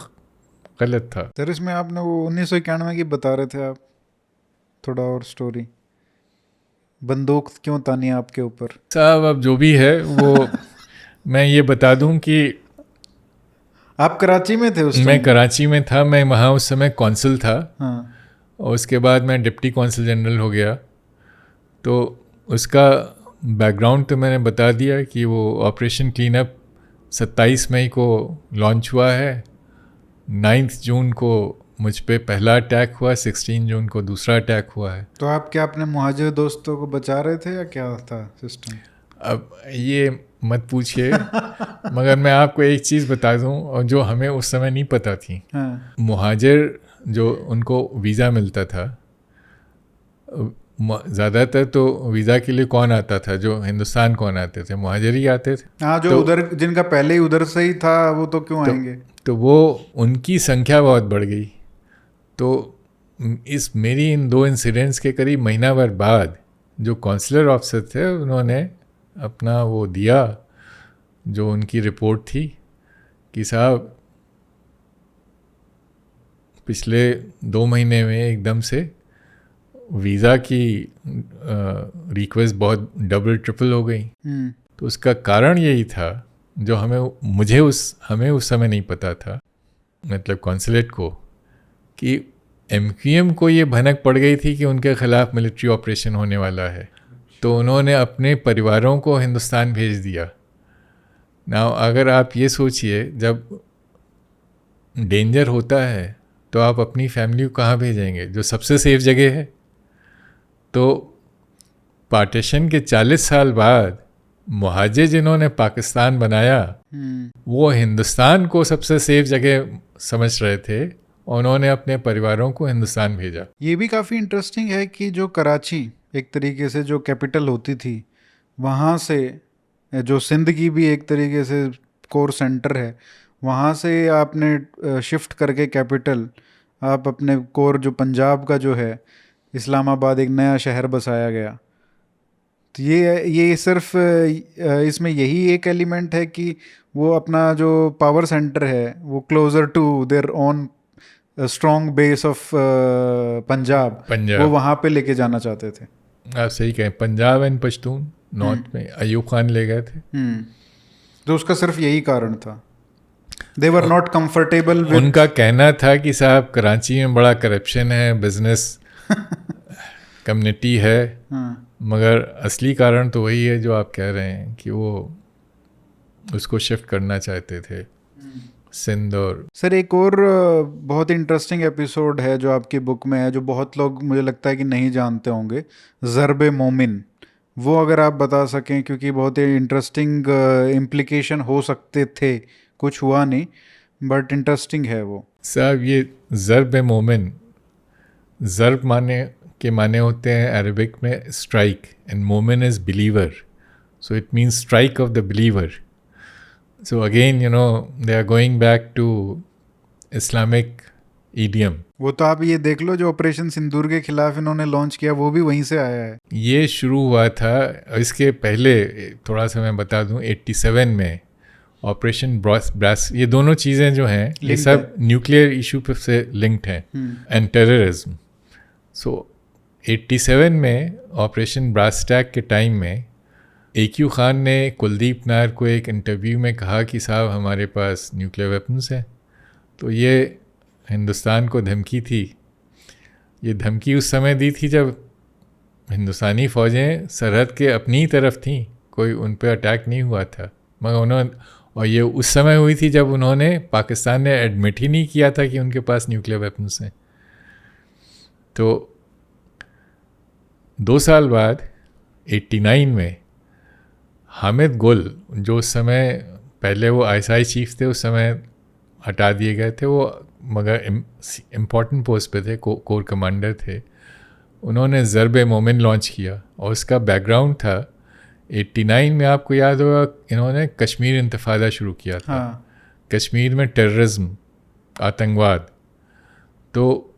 [SPEAKER 2] गलत था।
[SPEAKER 1] सर इसमें आपने वो 1991 की बता रहे थे आप, थोड़ा और स्टोरी, बंदूक क्यों तानी आपके ऊपर?
[SPEAKER 2] साहब अब जो भी है वो मैं ये बता दूं कि
[SPEAKER 1] आप कराची में थे उस
[SPEAKER 2] मैं
[SPEAKER 1] टाइम?
[SPEAKER 2] कराची में था, मैं वहाँ उस समय कौंसल था।
[SPEAKER 1] हाँ।
[SPEAKER 2] और उसके बाद मैं डिप्टी कौंसल जनरल हो गया। तो उसका बैकग्राउंड तो मैंने बता दिया कि वो ऑपरेशन क्लीन अप 27 मई को लॉन्च हुआ है, 9 जून को मुझ पे पहला अटैक हुआ, 16 जून को दूसरा अटैक हुआ है।
[SPEAKER 1] तो आप क्या अपने मुहाजिर दोस्तों को बचा रहे थे या क्या था सिस्टम?
[SPEAKER 2] अब ये मत पूछिए मगर मैं आपको एक चीज़ बता दूं, और जो हमें उस समय नहीं पता थी।
[SPEAKER 1] हाँ।
[SPEAKER 2] मुहाजिर जो उनको वीज़ा मिलता था, ज़्यादातर तो वीज़ा के लिए कौन आता था, जो हिंदुस्तान कौन आते थे, मुहाजिर ही आते थे।
[SPEAKER 1] हाँ, जो
[SPEAKER 2] तो
[SPEAKER 1] उधर जिनका पहले ही उधर से ही था वो तो क्यों आएंगे?
[SPEAKER 2] तो वो उनकी संख्या बहुत बढ़ गई। तो इस मेरी इन 2 इंसिडेंट्स के करीब महीना भर बाद जो कौंसलर ऑफिसर थे, उन्होंने अपना वो दिया, जो उनकी रिपोर्ट थी कि साहब पिछले 2 महीने में एकदम से वीज़ा की रिक्वेस्ट बहुत डबल ट्रिपल हो गई। तो उसका कारण यही था, जो हमें उस समय नहीं पता था, मतलब कॉन्सुलेट को, कि MQM को ये भनक पड़ गई थी कि उनके ख़िलाफ़ मिलिट्री ऑपरेशन होने वाला है। तो उन्होंने अपने परिवारों को हिंदुस्तान भेज दिया। ना अगर आप ये सोचिए, जब डेंजर होता है तो आप अपनी फैमिली को कहाँ भेजेंगे, जो सबसे सेफ जगह है। तो पार्टीशन के 40 साल बाद मुहाजिर जिन्होंने पाकिस्तान बनाया, वो हिंदुस्तान को सबसे सेफ जगह समझ रहे थे, और उन्होंने अपने परिवारों को हिंदुस्तान भेजा।
[SPEAKER 1] ये भी काफ़ी इंटरेस्टिंग है कि जो कराची एक तरीके से जो कैपिटल होती थी, वहाँ से जो सिंध की भी एक तरीके से कोर सेंटर है, वहाँ से आपने शिफ्ट करके कैपिटल आप अपने कोर जो पंजाब का जो है इस्लामाबाद, एक नया शहर बसाया गया। तो ये सिर्फ इसमें यही एक एलिमेंट है कि वो अपना जो पावर सेंटर है वो closer to their own strong base of Punjab, वो वहाँ पे लेके जाना चाहते थे।
[SPEAKER 2] आप सही कहें, पंजाब एंड पश्तून नॉर्थ में अयूब खान ले गए थे।
[SPEAKER 1] तो उसका सिर्फ यही कारण था, दे वर नॉट कंफर्टेबल विद।
[SPEAKER 2] उनका कहना था कि साहब कराची में बड़ा करप्शन है, बिजनेस कम्युनिटी है। मगर असली कारण तो वही है जो आप कह रहे हैं, कि वो उसको शिफ्ट करना चाहते थे सिंध। और
[SPEAKER 1] सर एक और बहुत इंटरेस्टिंग एपिसोड है जो आपकी बुक में है, जो बहुत लोग मुझे लगता है कि नहीं जानते होंगे, ज़र्ब मोमिन। वो अगर आप बता सकें, क्योंकि बहुत ही इंटरेस्टिंग इम्प्लीकेशन हो सकते थे, कुछ हुआ नहीं बट इंटरेस्टिंग है वो।
[SPEAKER 2] साहब ये ज़र्ब मोमिन, ज़र्ब के माने होते हैं अरबिक में स्ट्राइक, एंड मोमिन is believer, so it means strike off the believer. So again, they are going back to Islamic idiom.
[SPEAKER 1] वो तो आप ये देख लो, जो ऑपरेशन सिंदूर के खिलाफ इन्होंने लॉन्च किया वो भी वहीं से आया है।
[SPEAKER 2] ये शुरू हुआ था, इसके पहले थोड़ा सा मैं बता दूं, 87 में ऑपरेशन ब्रास, ये दोनों चीज़ें जो हैं ये सब न्यूक्लियर इशू पे से लिंक्ड हैं, एंड टेररिज्म। सो 87 में ऑपरेशन ब्रास टैग के टाइम में AQ खान ने कुलदीप नायर को एक इंटरव्यू में कहा कि साहब हमारे पास न्यूक्लियर वेपन्स हैं। तो ये हिंदुस्तान को धमकी थी। ये धमकी उस समय दी थी जब हिंदुस्तानी फ़ौजें सरहद के अपनी तरफ थीं, कोई उन पर अटैक नहीं हुआ था। मगर उन्होंने, और ये उस समय हुई थी जब उन्होंने, पाकिस्तान ने एडमिट ही नहीं किया था कि उनके पास न्यूक्लियर वेपन्स हैं। तो 2 साल बाद 89 में हामिद गुल, जो उस समय पहले वो ISI चीफ थे, उस समय हटा दिए गए थे वो, मगर इम्पॉर्टेंट पोस्ट पे थे, कोर कमांडर थे। उन्होंने ज़र्ब मोमिन लॉन्च किया, और उसका बैकग्राउंड था 89 में आपको याद होगा इन्होंने कश्मीर इंतफादा शुरू किया था।
[SPEAKER 1] हाँ।
[SPEAKER 2] कश्मीर में टेररिज्म, आतंकवाद, तो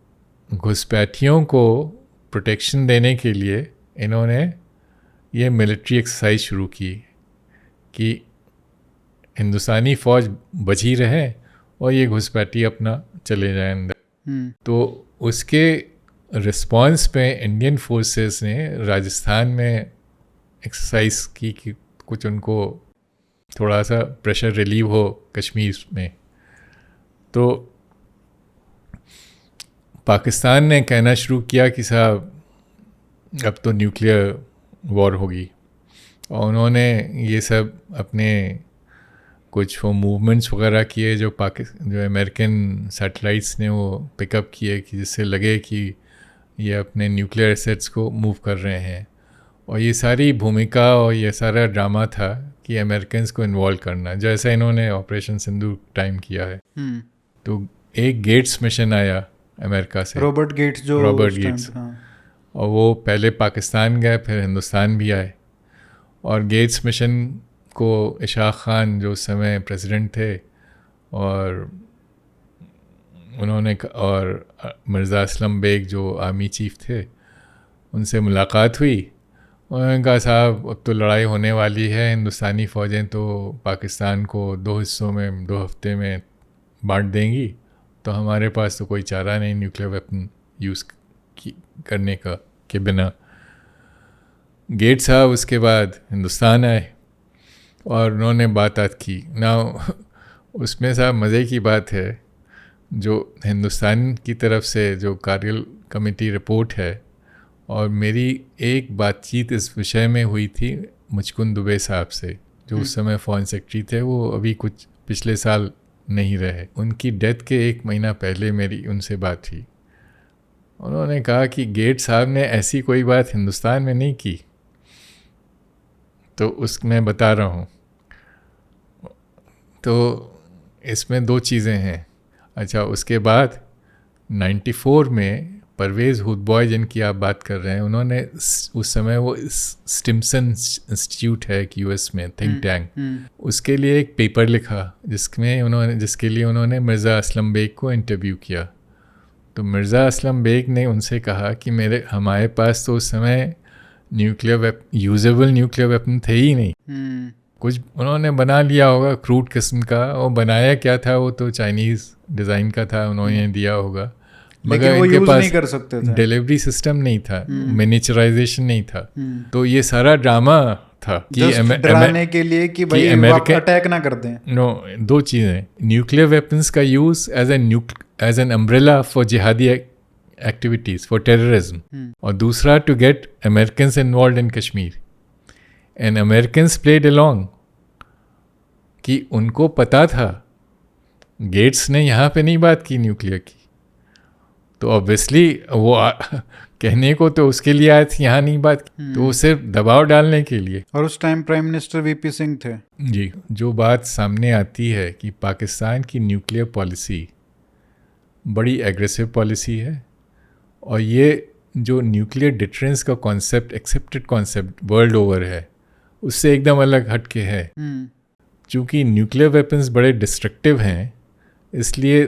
[SPEAKER 2] घुसपैठियों को प्रोटेक्शन देने के लिए इन्होंने ये मिलिट्री एक्सरसाइज शुरू की कि हिंदुस्तानी फ़ौज बची रहे और ये घुसपैठी अपना चले जाए अंदर। तो उसके रिस्पांस पे इंडियन फोर्सेस ने राजस्थान में एक्सरसाइज की कि कुछ उनको थोड़ा सा प्रेशर रिलीव हो कश्मीर में। तो पाकिस्तान ने कहना शुरू किया कि साहब अब तो न्यूक्लियर वॉर होगी, और उन्होंने ये सब अपने कुछ वो मूवमेंट्स वगैरह किए जो अमेरिकन सैटेलाइट्स ने वो पिकअप किए कि जिससे लगे कि ये अपने न्यूक्लियर एसेट्स को मूव कर रहे हैं। और ये सारी भूमिका और ये सारा ड्रामा था कि अमेरिकन्स को इन्वॉल्व करना, जैसा इन्होंने ऑपरेशन सिंदूर टाइम किया है। तो एक गेट्स मिशन आया अमेरिका से,
[SPEAKER 1] रॉबर्ट गेट्स। हाँ।
[SPEAKER 2] और वो पहले पाकिस्तान गए, फिर हिंदुस्तान भी आए। और गेट्स मिशन को इशाक खान जो उस समय प्रेसिडेंट थे और उन्होंने और मिर्ज़ा असलम बेग जो आर्मी चीफ थे, उनसे मुलाकात हुई। उन्होंने कहा साहब अब तो लड़ाई होने वाली है, हिंदुस्तानी फ़ौजें तो पाकिस्तान को 2 हिस्सों में 2 हफ्ते में बांट देंगी, तो हमारे पास तो कोई चारा नहीं न्यूक्लियर वेपन यूज़ करने का के बिना। गेट साहब उसके बाद हिंदुस्तान आए और उन्होंने बात की ना। उसमें साहब मज़े की बात है, जो हिंदुस्तान की तरफ से जो कार्यल कमेटी रिपोर्ट है, और मेरी एक बातचीत इस विषय में हुई थी मुचकुंद दुबे साहब से, जो उस समय फॉरेन सेक्रेटरी थे। वो अभी कुछ पिछले साल नहीं रहे, उनकी डेथ के 1 महीना पहले मेरी उनसे बात हुई। उन्होंने कहा कि गेट साहब ने ऐसी कोई बात हिंदुस्तान में नहीं की। तो मैं बता रहा हूँ, तो इसमें 2 चीज़ें हैं। अच्छा, उसके बाद 94 में परवेज़ हुदबॉय जिनकी आप बात कर रहे हैं, उन्होंने उस समय वो स्टिम्सन इंस्टीट्यूट है एक यूएस में थिंक टैंक, उसके लिए एक पेपर लिखा जिसके लिए उन्होंने मिर्ज़ा असलम बेग को इंटरव्यू किया। तो मिर्ज़ा असलम बेग ने उनसे कहा कि हमारे पास तो उस समय यूजेबल न्यूक्लियर वेपन थे ही नहीं। कुछ उन्होंने बना लिया होगा क्रूड किस्म का, वो बनाया क्या था वो तो चाइनीज़ डिज़ाइन का था, उन्होंने दिया होगा, मगर
[SPEAKER 1] वो
[SPEAKER 2] इनके
[SPEAKER 1] यूज
[SPEAKER 2] पास
[SPEAKER 1] नहीं कर सकते थे,
[SPEAKER 2] डिलीवरी सिस्टम नहीं था, मिनिएचराइजेशन नहीं था। तो ये सारा ड्रामा था कि
[SPEAKER 1] डराने के लिए कि भाई अटैक ना कर दें।
[SPEAKER 2] नो, 2 चीज़ें, न्यूक्लियर वेपन्स का use as an umbrella for jihadi activities for terrorism, और दूसरा to get Americans involve in Kashmir. And Americans played along कि उनको पता था गेट्स ने यहाँ पे नहीं बात की न्यूक्लियर की, तो ऑब्वियसली वो कहने को तो उसके लिए आए थे, यहाँ नहीं बात की, तो वो सिर्फ दबाव डालने के लिए।
[SPEAKER 1] और उस time prime minister VP Singh थे।
[SPEAKER 2] जी, जो बात सामने आती है कि पाकिस्तान की न्यूक्लियर पॉलिसी बड़ी एग्रेसिव पॉलिसी है, और ये जो न्यूक्लियर डिटरेंस का concept, accepted concept world over है, उससे एकदम अलग हटके है। चूँकि न्यूक्लियर वेपन्स बड़े डिस्ट्रक्टिव हैं, इसलिए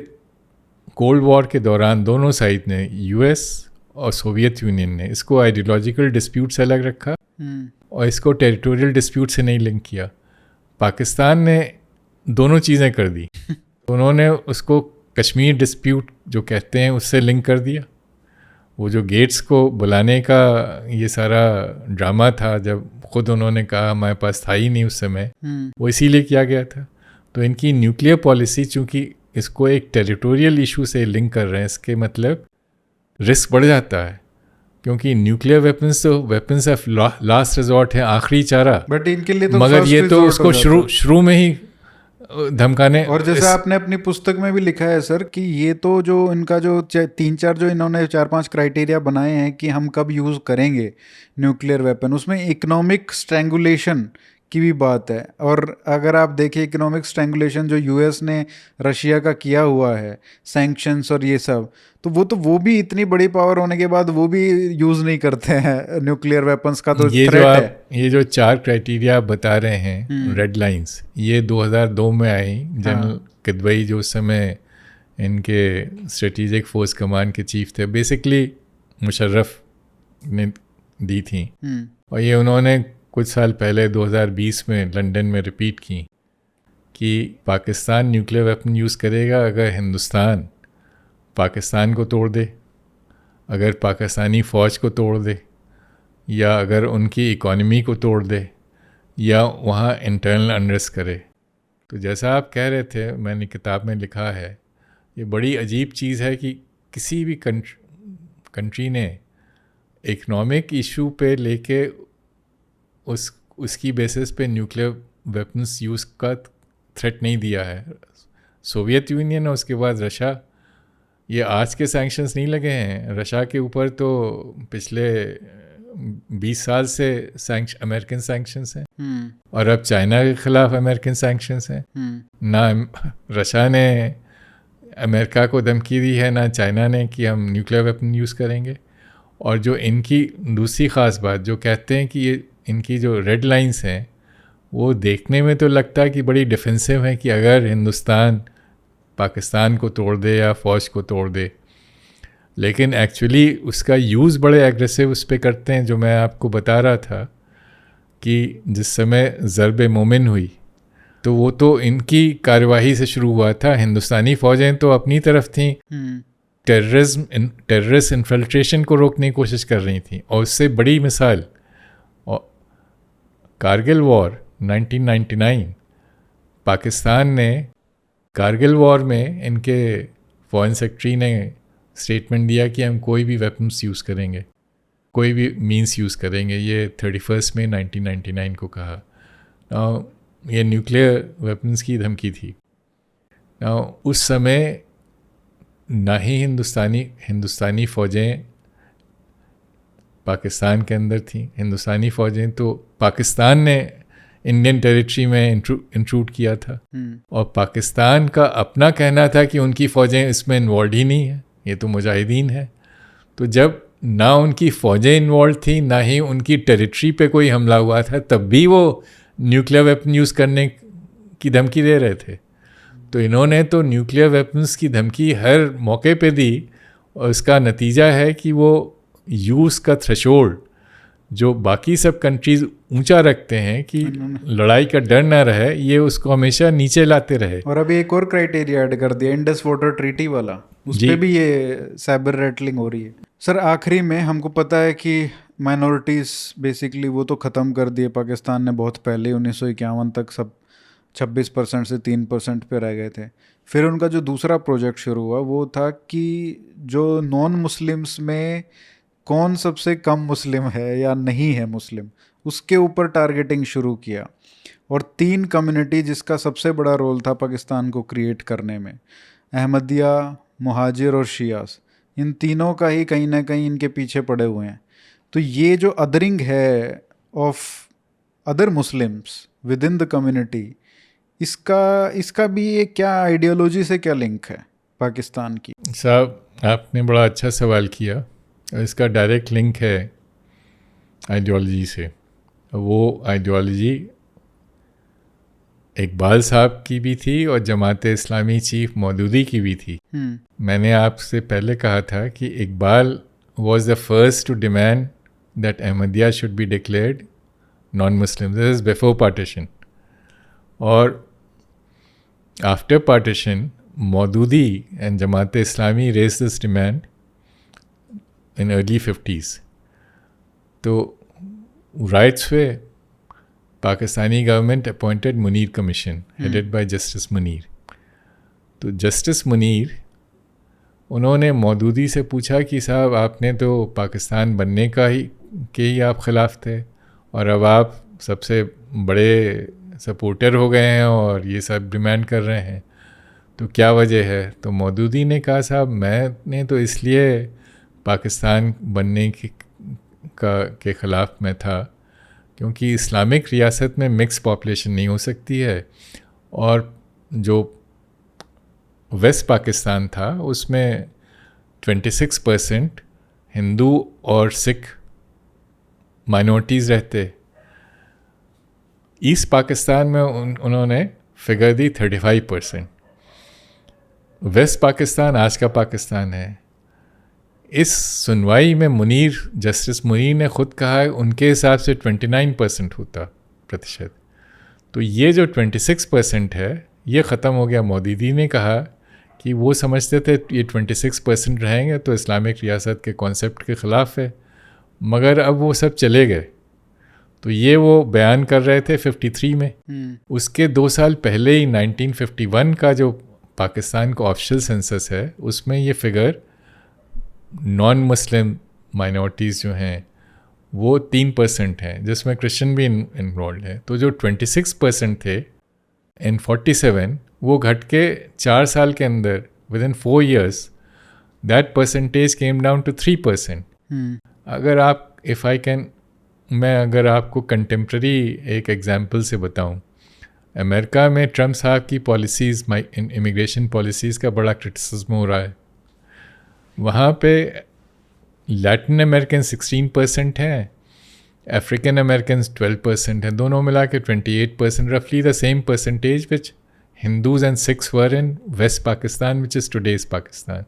[SPEAKER 2] कोल्ड वॉर के दौरान दोनों साइड ने, यूएस और सोवियत यूनियन ने, इसको आइडियोलॉजिकल डिस्प्यूट से अलग रखा और इसको टेरिटोरियल डिस्प्यूट से नहीं लिंक किया। पाकिस्तान ने दोनों चीज़ें कर दी। उन्होंने उसको कश्मीर डिस्प्यूट जो कहते हैं उससे लिंक कर दिया। वो जो गेट्स को बुलाने का ये सारा ड्रामा था, जब खुद उन्होंने कहा हमारे पास था ही नहीं उस समय, वो इसीलिए किया गया था। तो इनकी न्यूक्लियर पॉलिसी चूँकि इसको एक टेरिटोरियल इशू से लिंक कर रहे हैं, इसके मतलब रिस्क बढ़ जाता है, क्योंकि न्यूक्लियर वेपन्स तो वेपन्स ऑफ लास्ट रिजॉर्ट है, आखिरी चारा,
[SPEAKER 1] बट इनके लिए तो
[SPEAKER 2] मगर ये तो उसको शुरू में ही धमकाने।
[SPEAKER 1] और जैसे आपने अपनी पुस्तक में भी लिखा है सर कि ये तो जो इनका जो 3-4 जो इन्होंने 4-5 क्राइटेरिया बनाए हैं कि हम कब यूज़ करेंगे न्यूक्लियर वेपन, उसमें इकोनॉमिक स्ट्रैंगुलेशन की भी बात है। और अगर आप देखें इकोनॉमिक स्ट्रैंगुलेशन जो यूएस ने रशिया का किया हुआ है, सैंक्शंस और ये सब, तो वो भी इतनी बड़ी पावर होने के बाद वो भी यूज़ नहीं करते हैं न्यूक्लियर वेपन्स का, तो थ्रेट है।
[SPEAKER 2] ये जो 4 क्राइटेरिया आप बता रहे हैं, रेड लाइंस, ये 2002 में आई। जनरल किदवई जो उस समय इनके स्ट्रेटेजिक फोर्स कमांड के चीफ थे, बेसिकली मुशर्रफ ने दी थी, और ये उन्होंने कुछ साल पहले 2020 में लंदन में रिपीट की कि पाकिस्तान न्यूक्लियर वेपन यूज़ करेगा अगर हिंदुस्तान पाकिस्तान को तोड़ दे, अगर पाकिस्तानी फ़ौज को तोड़ दे, या अगर उनकी इकॉनमी को तोड़ दे, या वहाँ इंटरनल अनरेस्ट करे। तो जैसा आप कह रहे थे, मैंने किताब में लिखा है, ये बड़ी अजीब चीज़ है कि किसी भी कंट्री ने इकोनॉमिक इशू पे लेके उसकी बेसिस पे न्यूक्लियर वेपन्स यूज़ का थ्रेट नहीं दिया है। सोवियत यूनियन और उसके बाद रशिया, ये आज के सैंक्शंस नहीं लगे हैं रशिया के ऊपर, तो पिछले 20 साल से अमेरिकन सैंक्शंस हैं, और अब चाइना के ख़िलाफ़ अमेरिकन सैंक्शंस हैं। ना रशिया ने अमेरिका को धमकी दी है, ना चाइना ने कि हम न्यूक्लियर वेपन यूज़ करेंगे। और जो इनकी दूसरी ख़ास बात जो कहते हैं कि ये इनकी जो रेड लाइंस हैं, वो देखने में तो लगता है कि बड़ी डिफेंसिव है कि अगर हिंदुस्तान पाकिस्तान को तोड़ दे या फ़ौज को तोड़ दे, लेकिन एक्चुअली उसका यूज़ बड़े एग्रेसिव उस पर करते हैं। जो मैं आपको बता रहा था कि जिस समय ज़रब मोमिन हुई, तो वो तो इनकी कार्यवाही से शुरू हुआ था। हिंदुस्तानी फ़ौजें तो अपनी तरफ थीं, टेररिस्ट इन्फिल्ट्रेशन को रोकने की कोशिश कर रही थी। और उससे बड़ी मिसाल कारगिल वॉर 1999, पाकिस्तान ने कारगिल वॉर में इनके फॉरेन सेक्रेटरी ने स्टेटमेंट दिया कि हम कोई भी वेपन्स यूज़ करेंगे, कोई भी मींस यूज़ करेंगे। ये 31 मई 1999 को कहा। ये न्यूक्लियर वेपन्स की धमकी थी। उस समय ना ही हिंदुस्तानी फ़ौजें पाकिस्तान के अंदर थी। हिंदुस्तानी फ़ौजें तो पाकिस्तान ने इंडियन टेरिटरी में इंट्रूड किया था, और पाकिस्तान का अपना कहना था कि उनकी फ़ौजें इसमें इन्वॉल्व ही नहीं है, ये तो मुजाहिदीन है। तो जब ना उनकी फ़ौजें इन्वॉल्व थी, ना ही उनकी टेरिटरी पे कोई हमला हुआ था, तब भी वो न्यूक्लियर वेपन यूज़ करने की धमकी दे रहे थे। तो इन्होंने तो न्यूक्लियर वेपन्स की धमकी हर मौके पे दी, और इसका नतीजा है कि वो यूज़ का थ्रेशोल्ड जो बाकी सब कंट्रीज़ ऊंचा रखते हैं कि लड़ाई का डर ना रहे, ये उसको हमेशा नीचे लाते रहे।
[SPEAKER 1] और अभी एक और क्राइटेरिया ऐड कर दिया, इंडस वाटर ट्रीटी वाला, उस पर भी ये साइबर रेटलिंग हो रही है। सर आखिरी में, हमको पता है कि माइनॉरिटीज़ बेसिकली वो तो ख़त्म कर दिए पाकिस्तान ने बहुत पहले, 1951 तक सब 26% से 3% पे रह गए थे। फिर उनका जो दूसरा प्रोजेक्ट शुरू हुआ वो था कि जो नॉन मुस्लिम्स में कौन सबसे कम मुस्लिम है या नहीं है मुस्लिम, उसके ऊपर टारगेटिंग शुरू किया। और 3 कम्युनिटी जिसका सबसे बड़ा रोल था पाकिस्तान को क्रिएट करने में, अहमदिया, मुहाजिर और शियास, इन तीनों का ही कहीं ना कहीं इनके पीछे पड़े हुए हैं। तो ये जो अदरिंग है of other Muslims with in the community, इसका भी ये क्या आइडियोलॉजी से क्या लिंक है पाकिस्तान की?
[SPEAKER 2] साहब आपने बड़ा अच्छा सवाल किया। इसका डायरेक्ट लिंक है आइडियोलॉजी से। वो आइडियोलॉजी इकबाल साहब की भी थी और जमात इस्लामी चीफ मौदूदी की भी थी। मैंने आपसे पहले कहा था कि Iqbal was the first to demand that Ahmadiyya should be declared non-Muslim. This is before partition. और after partition, Maududi and Jamaat-e-Islami raised this demand in early 50s. तो rights पे Pakistani government appointed Munir commission headed by justice Munir. तो justice Munir उन्होंने मौदूदी से पूछा कि साहब आपने तो पाकिस्तान बनने के ही आप ख़िलाफ़ थे, और अब आप सबसे बड़े सपोर्टर हो गए हैं और ये सब डिमांड कर रहे हैं, तो क्या वजह है? तो मौदूदी ने कहा साहब मैंने तो इसलिए पाकिस्तान बनने के ख़िलाफ़ में था क्योंकि इस्लामिक रियासत में मिक्स पॉपुलेशन नहीं हो सकती है, और जो वेस्ट पाकिस्तान था उसमें 26% हिंदू और सिख माइनॉरिटीज़ रहते। ईस्ट पाकिस्तान में उन्होंने फिगर दी 35%। वेस्ट पाकिस्तान आज का पाकिस्तान है। इस सुनवाई में जस्टिस मुनीर ने खुद कहा है उनके हिसाब से 29% होता प्रतिशत। तो ये जो 26% है ये ख़त्म हो गया। मोदी जी ने कहा कि वो समझते थे ये 26% रहेंगे तो इस्लामिक रियासत के कॉन्सेप्ट के ख़िलाफ़ है, मगर अब वो सब चले गए। तो ये वो बयान कर रहे थे 53 में। उसके 2 साल पहले ही 1951 का जो पाकिस्तान का ऑफिशियल सेंसस है उसमें ये फिगर नॉन मुस्लिम माइनॉरिटीज़ जो हैं वो 3% हैं, जिसमें क्रिश्चियन भी इन्वॉल्व है। तो जो 26% थे इन 47, वो घट के 4 साल के अंदर within 4 years that percentage came down to 3%। अगर आप मैं अगर आपको कंटेम्प्रेरी एक एग्जांपल से बताऊं, अमेरिका में ट्रम्प साहब की पॉलिसीज़ इमिग्रेशन पॉलिसीज़ का बड़ा क्रिटिसिज्म हो रहा है। वहाँ पे लैटिन अमेरिकन 16% हैं, अफ्रीकन अमेरिकन 12% हैं, दोनों मिला के 28%, रफली the same percentage which Hindus and Sikhs were in West Pakistan which is today's Pakistan.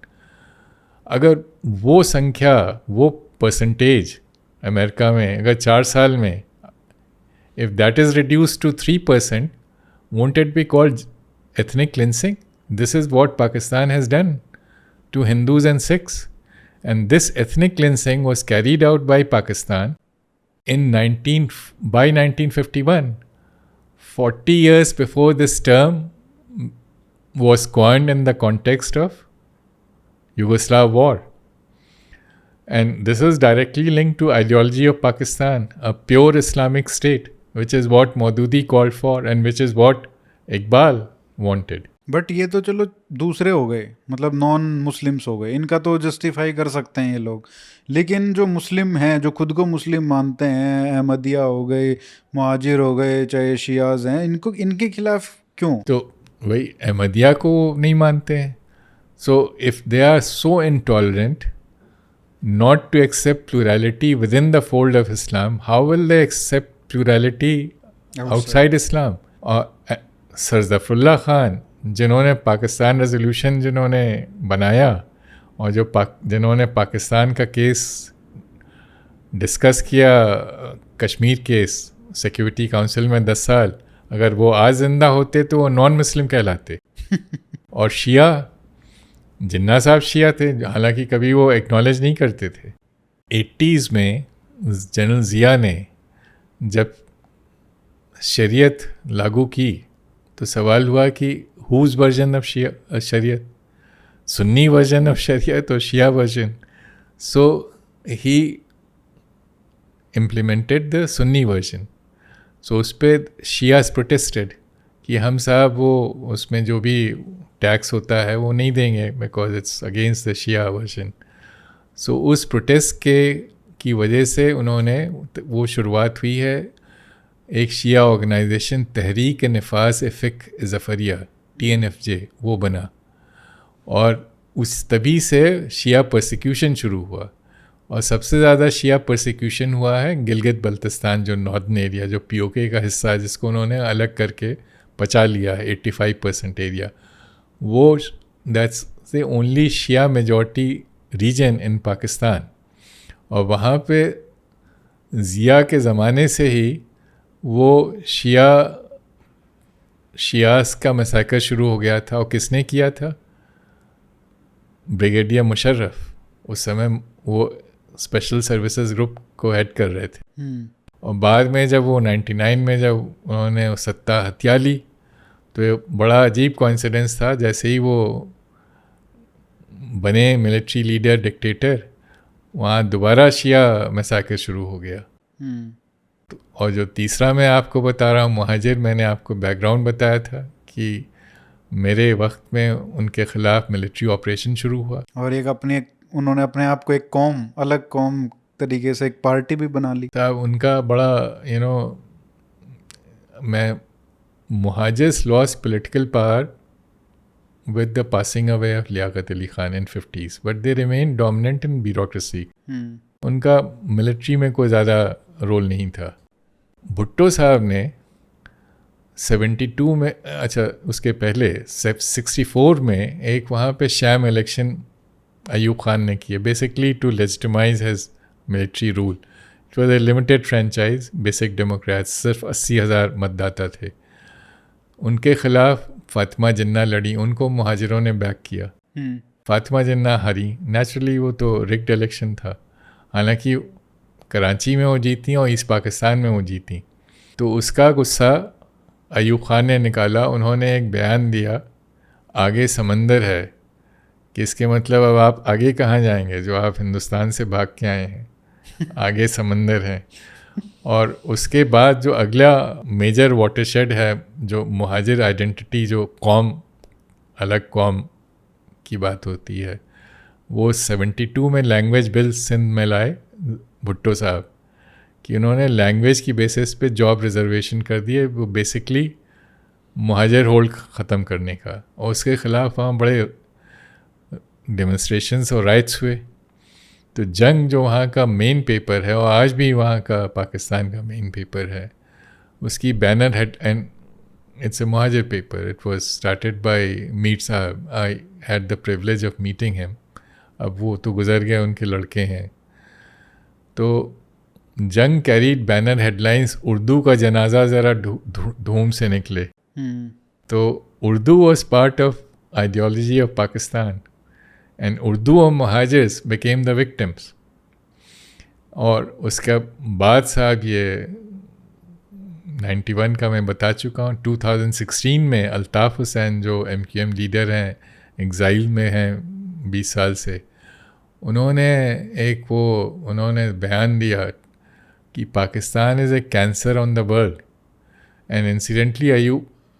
[SPEAKER 2] अगर वो संख्या, वो परसेंटेज अमेरिका में अगर 4 साल में, if that is reduced to 3%, won't it be called ethnic cleansing? This is what Pakistan has done to Hindus and Sikhs. And this ethnic cleansing was carried out by Pakistan by 1951, 40 years before this term was coined in the context of Yugoslav war. And this is directly linked to ideology of Pakistan, a pure Islamic state, which is what Maududi called for and which is what Iqbal wanted.
[SPEAKER 1] But ये तो चलो दूसरे हो गए, मतलब non Muslims हो गए, इनका तो जस्टिफाई कर सकते हैं ये लोग। लेकिन जो मुस्लिम हैं, जो खुद को मुस्लिम मानते हैं, अहमदिया हो गए, मुहाजिर हो गए, चाहे शियाज हैं, इनके खिलाफ क्यों?
[SPEAKER 2] तो वही अहमदिया को नहीं मानते हैं। So if they are so intolerant not to accept plurality within the fold of Islam, how will they accept plurality outside Islam? और सर ज़फ़रुल्लाह ख़ान जिन्होंने पाकिस्तान रेजोल्यूशन जिन्होंने बनाया और जिन्होंने पाकिस्तान का केस डिस्कस किया, कश्मीर केस सिक्योरिटी काउंसिल में 10 साल, अगर वो आज ज़िंदा होते तो वो नॉन मुस्लिम कहलाते। और शिया, जिन्ना साहब शिया थे, हालांकि कभी वो एक्नॉलेज नहीं करते थे। 80s में जनरल ज़िया ने जब शरीयत लागू की तो सवाल हुआ कि हुज़ वर्जन ऑफ शरीयत, सुन्नी वर्जन ऑफ शरीयत और Shia version. So he implemented the Sunni version. So उस पर शियास प्रोटेस्टेड कि हम साहब वो उसमें जो भी टैक्स होता है वो नहीं देंगे because it's against the Shia version. So उस प्रोटेस्ट की वजह से उन्होंने, वो शुरुआत हुई है एक शिया ऑर्गेनाइजेशन तहरीक नफास फ़िक़्ह ज़फ़रिया TNFJ, वो बना। और उस तभी से शिया परसिक्यूशन शुरू हुआ। और सबसे ज़्यादा शिया परसिक्यूशन हुआ है गिलगित बल्तिस्तान, जो नॉर्दर्न एरिया, जो POK का हिस्सा है, जिसको उन्होंने अलग करके बचा लिया है 85% एरिया। वो that's the only Shia majority region in Pakistan. और वहाँ पे ज़िया के ज़माने से ही वो शियास का मैसेकर शुरू हो गया था। और किसने किया था? ब्रिगेडियर मुशर्रफ। उस समय वो स्पेशल सर्विसेज ग्रुप को हेड कर रहे थे। और बाद में जब वो 99 में जब उन्होंने सत्ता हथिया ली तो ये बड़ा अजीब कोइंसिडेंस था। जैसे ही वो बने मिलिट्री लीडर, डिक्टेटर, वहाँ दोबारा शिया मैसेकर शुरू हो गया। तो और जो तीसरा मैं आपको बता रहा हूँ मुहाजिर, मैंने आपको बैकग्राउंड बताया था कि मेरे वक्त में उनके ख़िलाफ़ मिलिट्री ऑपरेशन शुरू हुआ।
[SPEAKER 1] और उन्होंने अपने आप को एक कौम, अलग कौम तरीके से एक पार्टी भी बना ली।
[SPEAKER 2] साहब उनका बड़ा मैं Muhajirs lost political power with the passing away of Liaquat Ali Khan in 50s, but they remained dominant in bureaucracy. उनका मिलिट्री में कोई ज़्यादा रोल नहीं था। भुट्टो साहब ने 72 में, अच्छा उसके पहले 64 में एक वहाँ पे शैम इलेक्शन अयूब खान ने किए, basically to legitimise his military rule. It was a limited franchise, basic democrats, सिर्फ 80,000 मतदाता थे। उनके खिलाफ फातिमा जिन्ना लड़ी, उनको मुहाजिरों ने बैक किया। फातिमा जिन्ना हारी, नेचुरली वो तो रिग्ड इलेक्शन था, हालांकि कराची में वो जीती और ईस्ट पाकिस्तान में वो जीती। तो उसका गुस्सा अयूब खान ने निकाला, उन्होंने एक बयान दिया, आगे समंदर है, कि इसके मतलब अब आप आगे कहाँ जाएंगे, जो आप हिंदुस्तान से भाग के आए हैं, आगे समंदर है। और उसके बाद जो अगला मेजर वाटरशेड है, जो मुहाजिर आइडेंटिटी, जो कौम, अलग कौम की बात होती है, वो 72 में लैंग्वेज बिल सिंध में लाए भुट्टो साहब, कि उन्होंने लैंग्वेज की बेसिस पे जॉब रिजर्वेशन कर दिए, वो बेसिकली मुहाजिर होल्ड ख़त्म करने का। और उसके ख़िलाफ़ वहाँ बड़े डेमोन्स्ट्रेशंस और राइट्स हुए। तो जंग जो वहाँ का मेन पेपर है, और आज भी वहाँ का पाकिस्तान का मेन पेपर है, उसकी banner head, and it's a Muhajir paper, it was started by Mir Sahab. I had the privilege of meeting him. अब वो तो गुजर गए, उनके लड़के हैं। तो जंग कैरीड बैनर हेडलाइंस, उर्दू का जनाजा ज़रा धूम से निकले। तो Urdu was part of ideology of Pakistan, and Urdu और Muhajirs became the victims। और उसके बाद साहब ये 91 का मैं बता चुका हूँ, 2016 में अल्ताफ़ हुसैन जो MQM लीडर हैं, एग्ज़ाइल में हैं 20 साल से, उन्होंने बयान दिया कि Pakistan is a cancer on the world. And incidentally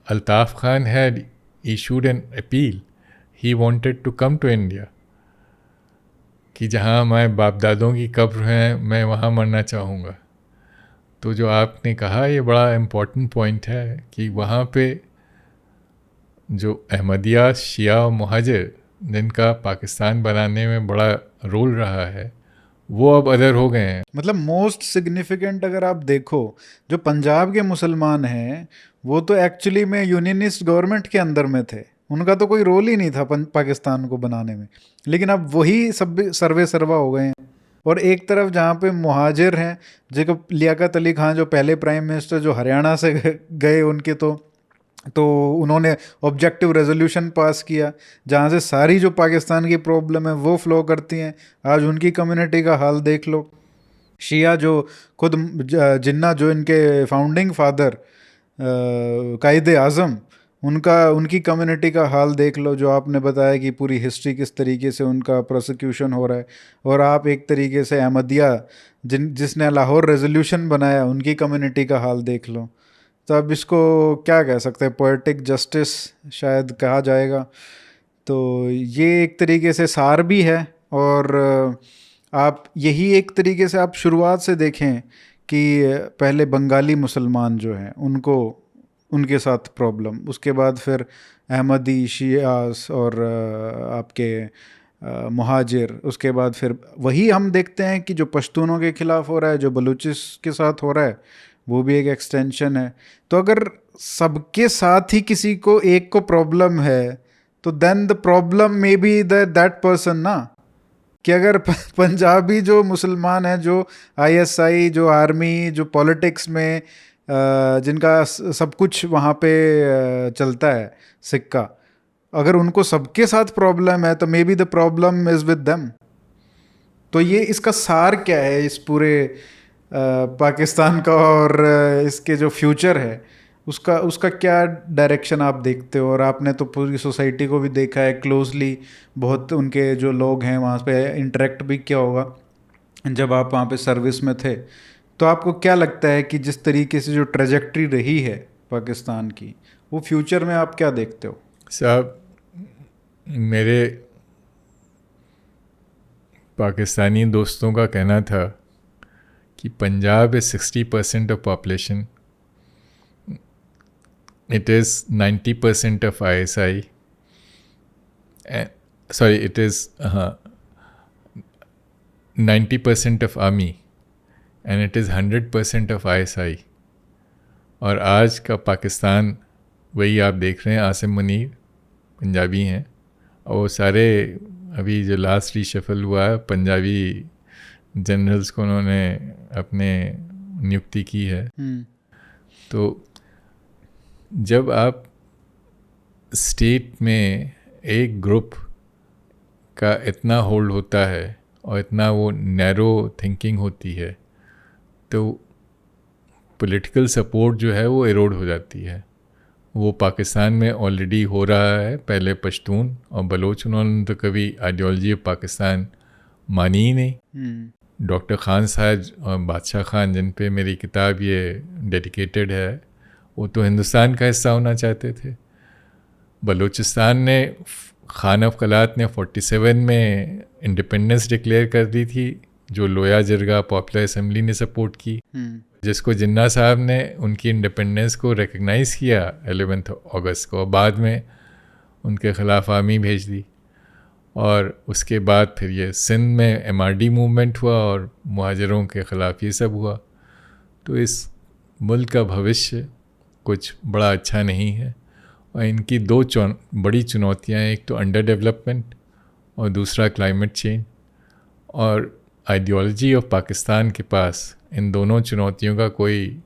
[SPEAKER 2] Altaf Khan had issued an appeal, he wanted to come to India, कि जहाँ हमारे बाप दादों की कब्र हैं, मैं वहाँ मरना चाहूँगा। तो जो आपने कहा, ये बड़ा इम्पोर्टेंट पॉइंट है कि वहाँ पे जो अहमदिया, शिया और मुहाजिर, जिनका पाकिस्तान बनाने में बड़ा रोल रहा है, वो अब अदर हो गए हैं।
[SPEAKER 1] मतलब मोस्ट सिग्निफिकेंट अगर आप देखो, जो पंजाब के मुसलमान हैं, वो तो एक्चुअली में यूनियनिस्ट गवर्नमेंट के अंदर में थे, उनका तो कोई रोल ही नहीं था पाकिस्तान को बनाने में। लेकिन अब वही सब सर्वे सर्वा हो गए हैं। और एक तरफ जहाँ पे मुहाजिर हैं, जो लियाकत अली खान जो पहले प्राइम मिनिस्टर जो हरियाणा से गए, उनके तो उन्होंने ऑब्जेक्टिव रेजोल्यूशन पास किया, जहाँ से सारी जो पाकिस्तान की प्रॉब्लम है वो फ्लो करती हैं। आज उनकी कम्युनिटी का हाल देख लो। शिया जो खुद जिन्ना, जो इनके फाउंडिंग फादर कायदे आज़म, उनकी कम्युनिटी का हाल देख लो, जो आपने बताया कि पूरी हिस्ट्री किस तरीके से उनका प्रोसिक्यूशन हो रहा है। और आप एक तरीके से अहमदिया, जिसने लाहौर रेजोल्यूशन बनाया, उनकी कम्युनिटी का हाल देख लो। तो अब इसको क्या कह सकते हैं, पोएटिक जस्टिस शायद कहा जाएगा। तो ये एक तरीके से सार भी है। और आप यही एक तरीके से आप शुरुआत से देखें कि पहले बंगाली मुसलमान जो हैं, उनके साथ प्रॉब्लम, उसके बाद फिर अहमदी, शियास और आपके मुहाजिर, उसके बाद फिर वही हम देखते हैं कि जो पश्तूनों के ख़िलाफ़ हो रहा है, जो बलूचिस के साथ हो रहा है, वो भी एक एक्सटेंशन है। तो अगर सबके साथ ही किसी को एक को प्रॉब्लम है, तो then the problem may be that person ना, कि अगर पंजाबी जो मुसलमान हैं, जो ISI, जो आर्मी, जो पॉलिटिक्स में जिनका सब कुछ वहाँ पे चलता है सिक्का, अगर उनको सबके साथ प्रॉब्लम है, तो may be the problem is with them. तो ये इसका सार क्या है इस पूरे पाकिस्तान का, और इसके जो फ्यूचर है उसका क्या डायरेक्शन आप देखते हो? और आपने तो पूरी सोसाइटी को भी देखा है क्लोजली, बहुत उनके जो लोग हैं वहाँ पे इंटरेक्ट भी किया होगा जब आप वहाँ पे सर्विस में थे। तो आपको क्या लगता है कि जिस तरीके से जो ट्रेजेक्ट्री रही है पाकिस्तान की, वो फ्यूचर में आप क्या देखते हो?
[SPEAKER 2] साहब, मेरे पाकिस्तानी दोस्तों का कहना था कि Punjab is 60% of population. It is 90% of ISI. It is 90% of army and it is 100% of ISI. और आज का पाकिस्तान वही आप देख रहे हैं, आसिम मुनीर पंजाबी हैं और वो सारे अभी जो लास्ट रीशफल हुआ है पंजाबी जनरल्स को उन्होंने अपने नियुक्ति की है। तो जब आप स्टेट में एक ग्रुप का इतना होल्ड होता है और इतना वो नैरो थिंकिंग होती है तो पॉलिटिकल सपोर्ट जो है वो एरोड हो जाती है। वो पाकिस्तान में ऑलरेडी हो रहा है। पहले पश्तून और बलोच उन्होंने तो कभी आइडियोलॉजी ऑफ पाकिस्तान मानी ही नहीं। डॉक्टर ख़ान साहब और बादशाह ख़ान जिन पे मेरी किताब ये डेडिकेटेड है वो तो हिंदुस्तान का हिस्सा होना चाहते थे। बलूचिस्तान ने खान ऑफ कलात ने 47 में इंडिपेंडेंस डिक्लेयर कर दी थी जो लोया जिरगा पॉपुलर असम्बली ने सपोर्ट की, जिसको जिन्ना साहब ने उनकी इंडिपेंडेंस को रिकग्नाइज़ किया 11 अगस्त को, बाद में उनके ख़िलाफ़ आर्मी भेज दी। और उसके बाद फिर ये सिंध में MRD मूवमेंट हुआ और मुहाजिरों के ख़िलाफ़ ये सब हुआ। तो इस मुल्क का भविष्य कुछ बड़ा अच्छा नहीं है और इनकी दो बड़ी चुनौतियां हैं, एक तो अंडर डेवलपमेंट और दूसरा क्लाइमेट चेंज। और आइडियोलॉजी ऑफ पाकिस्तान के पास इन दोनों चुनौतियों का कोई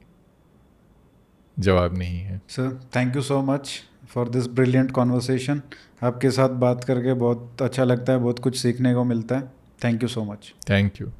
[SPEAKER 2] जवाब नहीं है।
[SPEAKER 1] Sir thank you so much for this brilliant conversation. आपके साथ बात करके बहुत अच्छा लगता है, बहुत कुछ सीखने को मिलता है। Thank you so much.
[SPEAKER 2] Thank you.